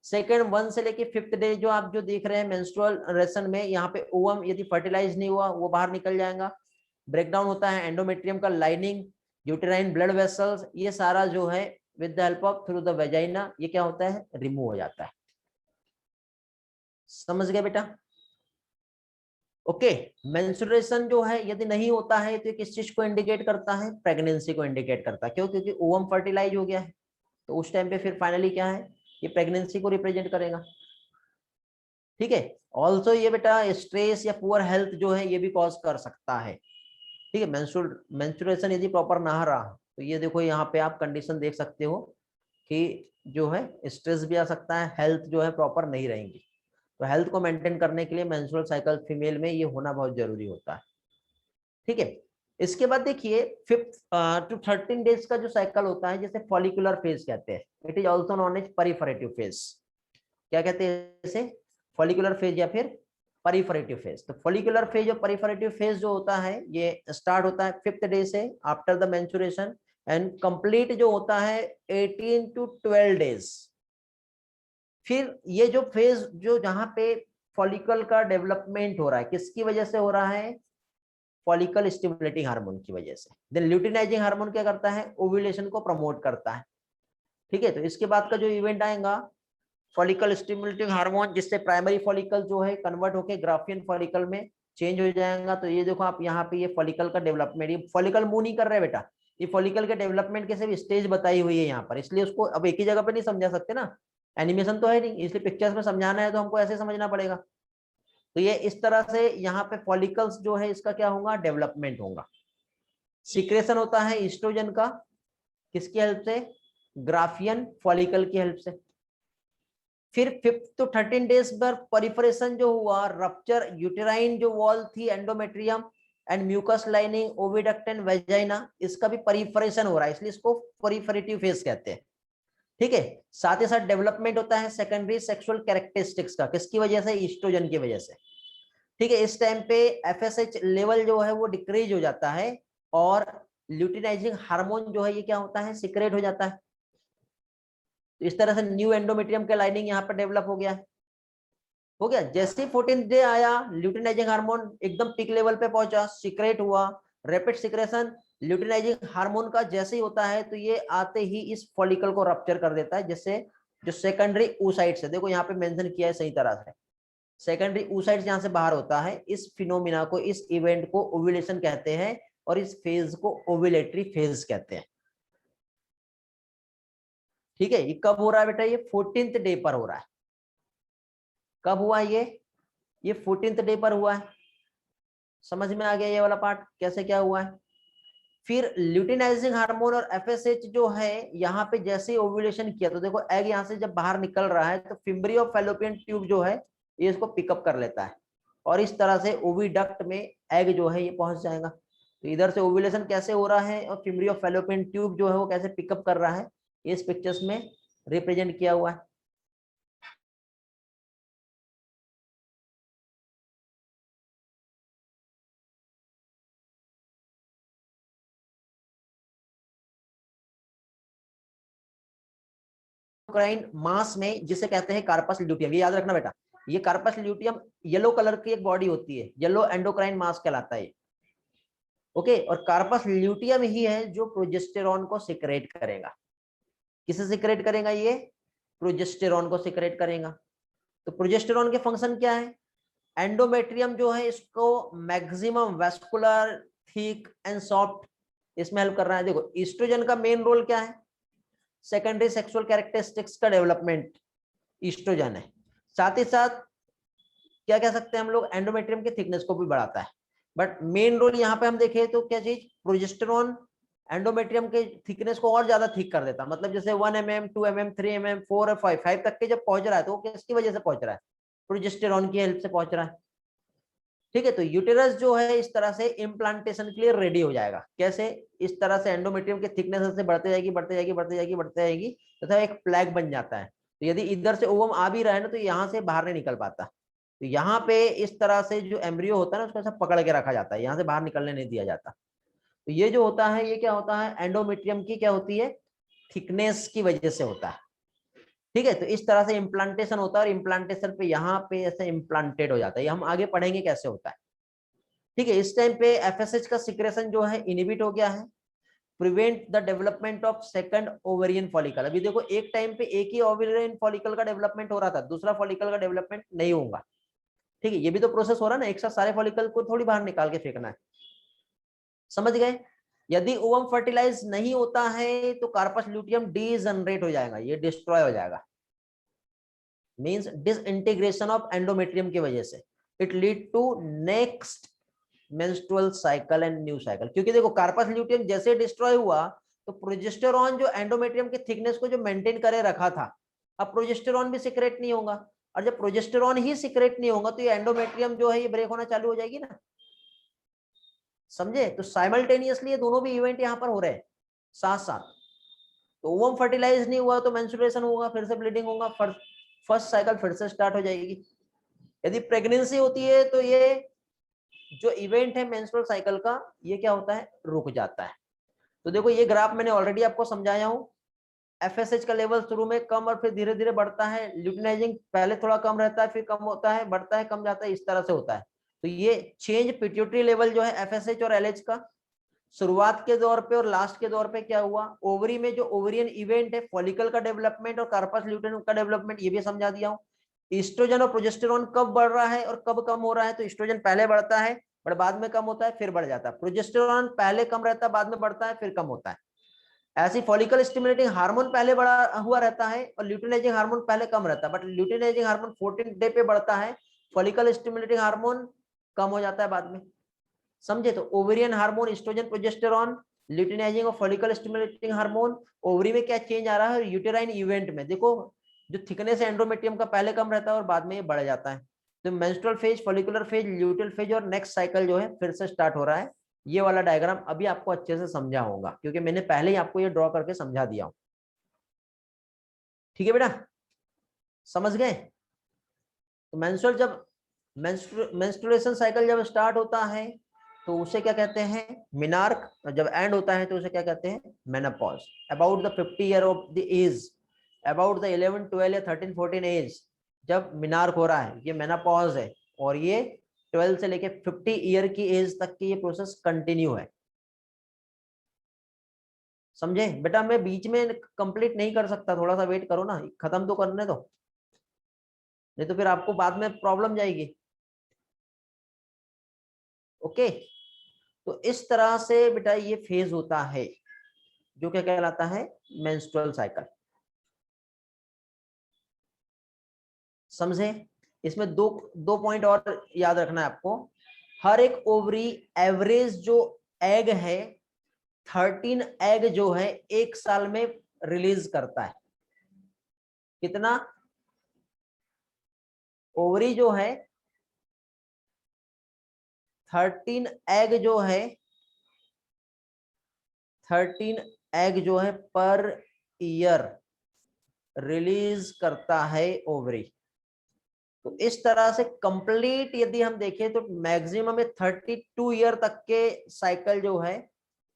सेकेंड 1 से लेके 5th डे जो आप जो देख रहे हैं मेंस्ट्रुअल रेशन में, यहाँ पे ओवम यदि फर्टिलाइज नहीं हुआ वो बाहर निकल जाएगा। ब्रेकडाउन होता है एंडोमेट्रियम का लाइनिंग, यूटेराइन ब्लड वेसल्स, ये सारा जो है with the help of through the vagina ये क्या होता है, रिमूव हो जाता है। समझ गए बेटा? ओके। मेंस्ट्रुएशन जो है यदि नहीं होता है तो किस चीज को इंडिकेट करता है, प्रेगनेंसी को इंडिकेट करता है। क्यों? क्योंकि ओवम फर्टिलाइज हो गया है, तो उस टाइम पे फिर फाइनली क्या है, ये प्रेगनेंसी को रिप्रेजेंट करेगा। ठीक है। ऑल्सो ये बेटा स्ट्रेस या पुअर हेल्थ जो है ये भी कॉज कर सकता है। ठीक है, मेंस्ट्रुएशन यदि प्रॉपर ना रहा तो ये देखो यहाँ पे आप कंडीशन देख सकते हो कि जो है स्ट्रेस भी आ सकता है, हेल्थ जो है प्रॉपर नहीं रहेंगी। तो हेल्थ को मेंटेन करने के लिए मेंस्ट्रुअल साइकिल फीमेल में ये होना बहुत जरूरी होता है। ठीक है। इसके बाद देखिए 5 to 13 डेज का जो साइकिल होता है, जैसे फॉलिकुलर फेज कहते हैं, it is also known as proliferative phase. क्या कहते हैं इसे, फॉलिकुलर फेज या फिर परिफरेटिव फेज। तो फॉलिकुलर फेज और परिफरेटिव फेज जो होता है ये स्टार्ट होता है 5th डे से after the menstruation, and complete जो होता है 18 to 12 डेज। फिर ये जो फेज जो जहां पे फॉलिकल का डेवलपमेंट हो रहा है, किसकी वजह से हो रहा है, फॉलिकल स्टिमुलेटिंग हार्मोन की वजह से। देन ल्यूटिनाइजिंग हार्मोन क्या करता है, ओव्यूलेशन को प्रमोट करता है। ठीक है, तो इसके बाद का जो इवेंट आएगा फॉलिकल स्टिमुलेटिंग हार्मोन, जिससे प्राइमरी फॉलिकल जो है कन्वर्ट होकर ग्राफियन फॉलिकल में चेंज हो जाएगा। तो ये देखो आप यहाँ पे ये फॉलिकल का डेवलपमेंट, ये फॉलिकल मूव नहीं कर रहा है बेटा, ये फॉलिकल के डेवलपमेंट के सिर्फ स्टेज बताई हुई है यहाँ पर, इसलिए उसको अब एक ही जगह पे नहीं समझा सकते ना, एनिमेशन तो है नहीं, इसलिए पिक्चर्स में समझाना है तो हमको ऐसे समझना पड़ेगा। तो ये इस तरह से यहाँ पे फॉलिकल्स जो है इसका क्या होगा, डेवलपमेंट होगा। सिक्रेशन होता है ईस्ट्रोजन का, किसकी हेल्प से, ग्राफियन फॉलिकल की हेल्प से। फिर 5 to 13 डेज पर परिफरेशन जो हुआ, रप्चर यूटेराइन जो वॉल थी endometrium and mucus lining oviduct and vagina, इसका भी परिफरेशन हो रहा है, इसलिए इसको परिफरेटिव फेज कहते हैं। ठीक है, साथ ही साथ डेवलपमेंट होता है सेकेंडरी सेक्सुअल कैरेक्टरिस्टिक्स का, किसकी वजह से, ईस्ट्रोजन की वजह से। ठीक है, इस टाइम पे एफएसएच लेवल जो है वो डिक्रीज हो जाता है और ल्यूटिनाइजिंग हार्मोन जो है ये क्या होता है, सिक्रेट हो जाता है। तो इस तरह से न्यू एंडोमेट्रियम के लाइनिंग यहाँ पर डेवलप हो गया है। हो गया, जैसे 14th डे आया ल्यूटिनाइजिंग हार्मोन एकदम पीक लेवल पे पहुंचा, सिक्रेट हुआ, रैपिड सिक्रेशन ल्यूटिनाइजिंग हार्मोन का जैसे ही होता है तो ये आते ही इस फॉलिकल को रप्चर कर देता है, जिससे जो सेकेंडरी oocytes है, देखो यहाँ पे मेंशन किया है सही तरह से, सेकेंडरी oocytes यहाँ से बाहर होता है। इस फिनोमिना को, इस इवेंट को ओव्यूलेशन कहते हैं और इस फेज को ओव्यूलेटरी फेज कहते हैं। ठीक है, ये कब हो रहा है बेटा, ये 14th डे पर हो रहा है। कब हुआ ये 14th डे पर हुआ है। समझ में आ गया ये वाला पार्ट कैसे क्या हुआ है। फिर ल्यूटिनाइजिंग हार्मोन और एफएसएच जो है यहाँ पे जैसे ही ओव्यूलेशन किया तो देखो एग यहाँ से जब बाहर निकल रहा है तो फिम्ब्री ऑफ फैलोपियन ट्यूब जो है ये इसको पिकअप कर लेता है और इस तरह से ओविडक्ट में एग जो है ये पहुंच जाएगा। तो इधर से ओव्यूलेशन कैसे हो रहा है और फिम्ब्री ऑफ फैलोपियन ट्यूब जो है वो कैसे पिकअप कर रहा है, इस पिक्चर्स में रिप्रेजेंट किया हुआ है। एंडोक्राइन मास में जिसे कहते हैं कार्पस ल्यूटियम, ये याद रखना बेटा, ये कार्पस ल्यूटियम येलो कलर की एक बॉडी होती है, येलो एंडोक्राइन मास कहलाता है। ओके, और कार्पस ल्यूटियम ही है जो प्रोजेस्टेरॉन को सिक्रेट करेगा। किसे सिक्रेट करेगा, ये प्रोजेस्टेरॉन को सिक्रेट करेगा। तो प्रोजेस्टेरॉन के फंक्शन क्या है, एंडोमेट्रियम जो है इसको maximum vascular thick and soft इसमें हेल्प कर रहा है। देखो ईस्ट्रोजन का मेन रोल क्या है, सेकेंडरी सेक्सुअल कैरेक्टरिस्टिक्स का डेवलपमेंट ईस्ट्रोजन है। साथ ही साथ क्या कह सकते हैं हम लोग, एंडोमेट्रियम के थिकनेस को भी बढ़ाता है। बट मेन रोल यहाँ पे हम देखें तो क्या चीज, प्रोजेस्टेरॉन एंडोमेट्रियम के थिकनेस को और ज्यादा थिक कर देता है। मतलब जैसे 1 mm 2 mm 3 mm 4 और 5 तक के जब पहुंच रहा है तो वो किसकी वजह से पहुंच रहा है, प्रोजेस्टेरॉन की हेल्प से पहुंच रहा है। ठीक है, तो यूटेरस जो है इस तरह से इम्प्लांटेशन के लिए रेडी हो जाएगा। कैसे? इस तरह से एंडोमेट्रियम के थिकनेस से बढ़ते जाएगी बढ़ते जाएगी बढ़ते जाएगी बढ़ते जाएगी तथा एक प्लैग बन जाता है। तो यदि इधर से ओवम आ भी रहा है ना तो यहाँ से बाहर नहीं निकल पाता। तो यहाँ पे इस तरह से जो एम्ब्रियो होता है ना उसको ऐसा पकड़ के रखा जाता है, यहाँ से बाहर निकलने नहीं दिया जाता। तो ये जो होता है ये क्या होता है, एंडोमेट्रियम की क्या होती है, थिकनेस की वजह से होता है। ठीक है, तो इस तरह से इम्प्लांटेशन होता है और इम्प्लांटेशन पे यहाँ पे ऐसे इम्प्लांटेड हो जाता है। ये हम आगे पढ़ेंगे कैसे होता है। ठीक है, इस टाइम पे एफएसएच का सिक्रेशन जो है इनहिबिट हो गया है, prevent the development of second ovarian follicle. अभी देखो एक टाइम पे एक ही ओवेरियन फॉलिकल का डेवलपमेंट हो रहा था, दूसरा फॉलिकल का डेवलपमेंट नहीं होगा। ठीक है, ये भी तो प्रोसेस हो रहा है ना, एक साथ सारे फॉलिकल को थोड़ी बाहर निकाल के फेंकना है। समझ गए? यदि ओवम फर्टिलाइज नहीं होता है तो कार्पस ल्यूटियम डीजनरेट हो जाएगा, ये डिस्ट्रॉय हो जाएगा, मींस डिसइंटीग्रेशन ऑफ एंडोमेट्रियम की वजह से। It lead to next menstrual cycle and new cycle. क्योंकि देखो कार्पस ल्यूटियम जैसे डिस्ट्रॉय हुआ तो प्रोजेस्टेरॉन जो एंडोमेट्रियम के थिकनेस को जो मेंटेन करे रखा था, अब प्रोजेस्टेरॉन भी सिक्रेट नहीं होगा, और जब प्रोजेस्टेरॉन ही सिक्रेट नहीं होगा तो ये एंडोमेट्रियम जो है ये ब्रेक होना चालू हो जाएगी ना। समझे? तो साइमल्टेनियसली ये दोनों भी इवेंट यहाँ पर हो रहे हैं साथ साथ। तो ओवम फर्टिलाइज नहीं हुआ तो मेंस्ट्रुएशन होगा, फिर से ब्लीडिंग होगा, फर्स्ट साइकिल फिर से स्टार्ट हो जाएगी। यदि प्रेगनेंसी होती है तो ये जो इवेंट है मेंस्ट्रुअल साइकिल का ये क्या होता है, रुक जाता है। तो देखो ये ग्राफ मैंने ऑलरेडी आपको समझाया हूँ। एफएसएच का लेवल शुरू में कम और फिर धीरे धीरे बढ़ता है, ल्यूटिनाइजिंग पहले थोड़ा कम रहता है फिर कम होता है, बढ़ता है कम जाता है, इस तरह से होता है। तो ये चेंज पिट्यूटरी लेवल जो है एफएसएच और एलएच का, शुरुआत के दौर पे और लास्ट के दौर पे क्या हुआ, ओवरी में जो ओवरियन इवेंट है, फॉलिकल का डेवलपमेंट और कार्पस ल्यूटेन का डेवलपमेंट, ये भी समझा दिया हूँ। ईस्ट्रोजन और प्रोजेस्टेरॉन कब बढ़ रहा है और कब कम हो रहा है, तो ईस्ट्रोजन पहले बढ़ता है बट बाद में कम होता है फिर बढ़ जाता है, प्रोजेस्टेरॉन पहले कम रहता है बाद में बढ़ता है फिर कम होता है। ऐसी फॉलिकल स्टिमुलेटिंग हार्मोन पहले बड़ा हुआ रहता है और ल्यूटिनाइजिंग हार्मोन पहले कम रहता है, बट ल्यूटिनाइजिंग हार्मोन 14 डे पे बढ़ता है, फॉलिकल स्टिमुलेटिंग हार्मोन कम हो जाता है बाद में। समझे? तो ovarian hormone, estrogen, progesterone, luteinizing और फॉलिकल स्टिमुलेटिंग हार्मोन, ओवरी में क्या चेंज आ रहा है, यूटेराइन इवेंट में देखो जो थिकनेस है एंड्रोमेट्रियम का पहले कम रहता है और बाद में ये बढ़ जाता है। तो menstrual phase, follicular phase, luteal phase और नेक्स्ट साइकिल जो है फिर से स्टार्ट हो रहा है। ये वाला डायग्राम अभी आपको अच्छे से समझा होगा क्योंकि मैंने पहले ही आपको ये ड्रॉ करके समझा दिया हूं। ठीक है बेटा, समझ गए? तो मेंस्ट्रुअल जब मेंस्ट्रुएशन साइकिल जब स्टार्ट होता है तो उसे क्या कहते हैं, मिनार्क, जब एंड होता है तो उसे क्या कहते हैं, menopause. About the 50 year of the age, about the 11 12 या 13 14 एज जब मिनार्क हो रहा है ये मेनोपॉज है, और ये 12 से लेके 50 ईयर की एज तक की ये प्रोसेस कंटिन्यू है। समझे बेटा? मैं बीच में कंप्लीट नहीं कर सकता, थोड़ा सा वेट करो ना, खत्म तो करने दो, नहीं तो फिर आपको बाद में प्रॉब्लम जाएगी। ओके, तो इस तरह से बेटा ये फेज होता है जो क्या कहलाता है, मेंस्ट्रुअल साइकिल। समझे? इसमें दो दो पॉइंट और याद रखना है आपको। हर एक ओवरी एवरेज जो एग है 13 एग जो है एक साल में रिलीज करता है। कितना? ओवरी जो है 13 एग जो है 13 एग जो है पर ईयर रिलीज करता है ओवरी। तो इस तरह से कंप्लीट यदि हम देखें तो मैक्सिमम 32 ईयर तक के साइकिल जो है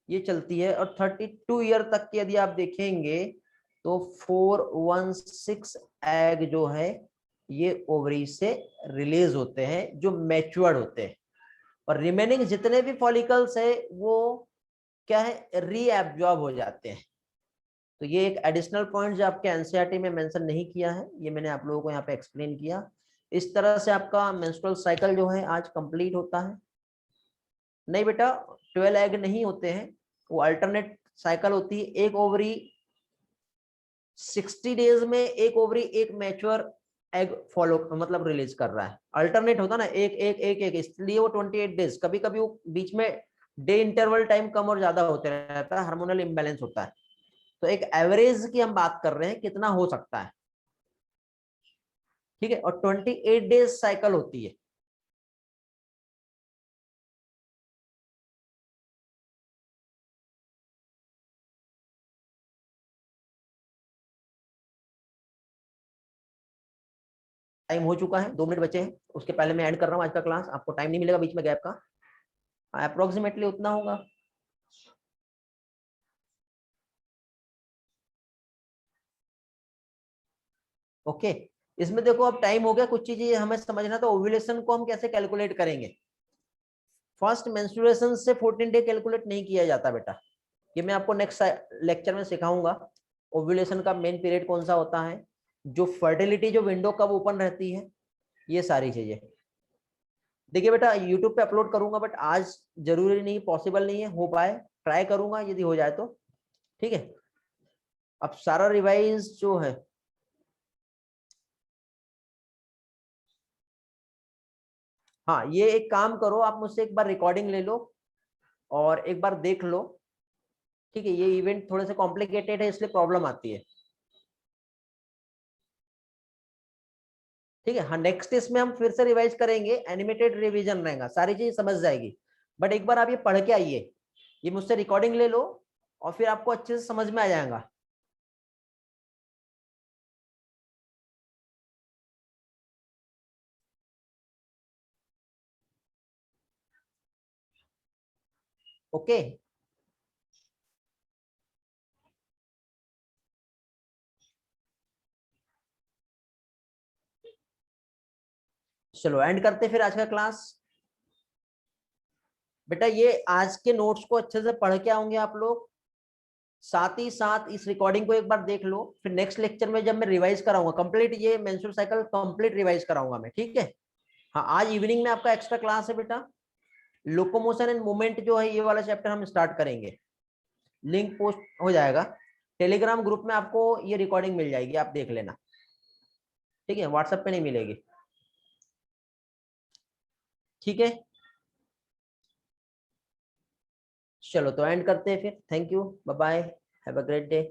ये चलती है, और 32 ईयर तक के यदि आप देखेंगे तो 416 एग जो है ये ओवरी से रिलीज होते हैं जो मैच्योर्ड होते हैं, और रिमेनिंग जितने भी फॉलिकल्स है वो क्या है, रीएब्जॉर्ब हो जाते हैं। तो ये एक एडिशनल पॉइंट जो आपके एनसीईआरटी में मेंशन नहीं किया है, ये मैंने आप लोगों को यहाँ पे एक्सप्लेन किया। इस तरह से आपका मेंस्ट्रुअल साइकिल जो है आज कंप्लीट होता है। नहीं बेटा 12 एग नहीं होते हैं, वो अल्टरनेट साइकिल होती है। एक ओवरी 60 डेज में एक ओवरी एक मैच्योर एग फॉलो मतलब रिलीज कर रहा है, अल्टरनेट होता ना, एक एक एक एक, इसलिए वो 28 डेज। कभी कभी वो बीच में डे इंटरवल टाइम कम और ज्यादा होते रहता है, हार्मोनल इम्बैलेंस होता है। तो एक एवरेज की हम बात कर रहे हैं कितना हो सकता है। ठीक है, और 28 डेज साइकिल होती है। टाइम हो चुका है, 2 मिनट बचे हैं, उसके पहले मैं एंड कर रहा हूँ आज का क्लास, आपको टाइम नहीं मिलेगा बीच में गैप का, अप्रोक्सीमेटली उतना होगा। ओके, इसमें देखो अब टाइम हो गया, कुछ चीजें हमें समझना, तो ओव्यूलेशन को हम कैसे कैलकुलेट करेंगे। फर्स्ट मेंस्ट्रुएशन से 14 डे कैलकुलेट नहीं किया जाता बेटा, ये मैं आपको नेक्स्ट लेक्चर में सिखाऊंगा। ओव्यूलेशन का मेन पीरियड कौन सा होता है, जो फर्टिलिटी जो विंडो कब ओपन रहती है, ये सारी चीजें। देखिए बेटा यूट्यूब पे अपलोड करूंगा, बट आज जरूरी नहीं, पॉसिबल नहीं है, हो पाए ट्राई करूंगा यदि हो जाए तो, ठीक है। अब सारा रिवाइज जो है, हाँ ये एक काम करो, आप मुझसे एक बार रिकॉर्डिंग ले लो और एक बार देख लो, ठीक है। ये इवेंट थोड़े से कॉम्प्लिकेटेड है इसलिए प्रॉब्लम आती है, ठीक है। हाँ नेक्स्ट इसमें हम फिर से रिवाइज करेंगे, एनिमेटेड रिवीजन रहेगा, सारी चीज समझ जाएगी, बट एक बार आप ये पढ़ के आइए, ये मुझसे रिकॉर्डिंग ले लो और फिर आपको अच्छे से समझ में आ जाएगा। ओके, चलो एंड करते फिर आज का क्लास। बेटा ये आज के नोट्स को अच्छे से पढ़ के आओगे आप लोग, साथ ही साथ इस रिकॉर्डिंग को एक बार देख लो, फिर नेक्स्ट लेक्चर में जब मैं रिवाइज कराऊंगा कंप्लीट, ये मेंस्ट्रुअल साइकिल कंप्लीट रिवाइज कराऊंगा मैं, ठीक है। हाँ आज इवनिंग में आपका एक्स्ट्रा क्लास है बेटा, लोकोमोशन एंड मूवमेंट जो है, ये वाला चैप्टर हम स्टार्ट करेंगे, लिंक पोस्ट हो जाएगा टेलीग्राम ग्रुप में, आपको ये रिकॉर्डिंग मिल जाएगी, आप देख लेना, ठीक है, व्हाट्सएप पे नहीं मिलेगी, ठीक है। चलो तो एंड करते हैं फिर, thank you, bye bye, have a great day.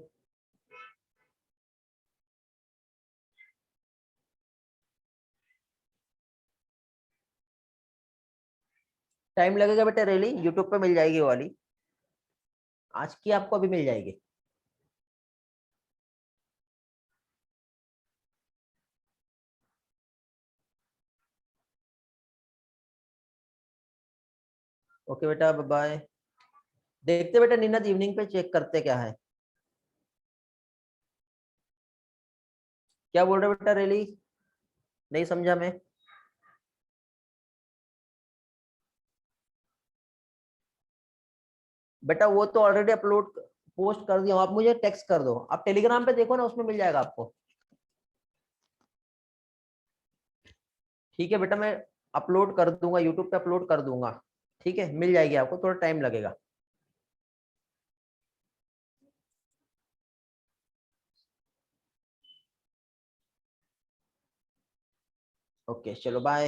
Time लगेगा बेटा, रेली यूट्यूब पे मिल जाएगी वो वाली, आज की आपको अभी मिल जाएगी। ओके बेटा, बाय बाय। देखते बेटा नीना इवनिंग पे चेक करते क्या है, क्या बोल रहे बेटा रेली, नहीं समझा मैं। बेटा वो तो ऑलरेडी अपलोड पोस्ट कर दिया हूं, आप मुझे टेक्स्ट कर दो, आप टेलीग्राम पे देखो ना, उसमें मिल जाएगा आपको, ठीक है बेटा। मैं अपलोड कर दूंगा, यूट्यूब पे अपलोड कर दूंगा, ठीक है, मिल जाएगी आपको, थोड़ा टाइम लगेगा। ओके चलो बाय।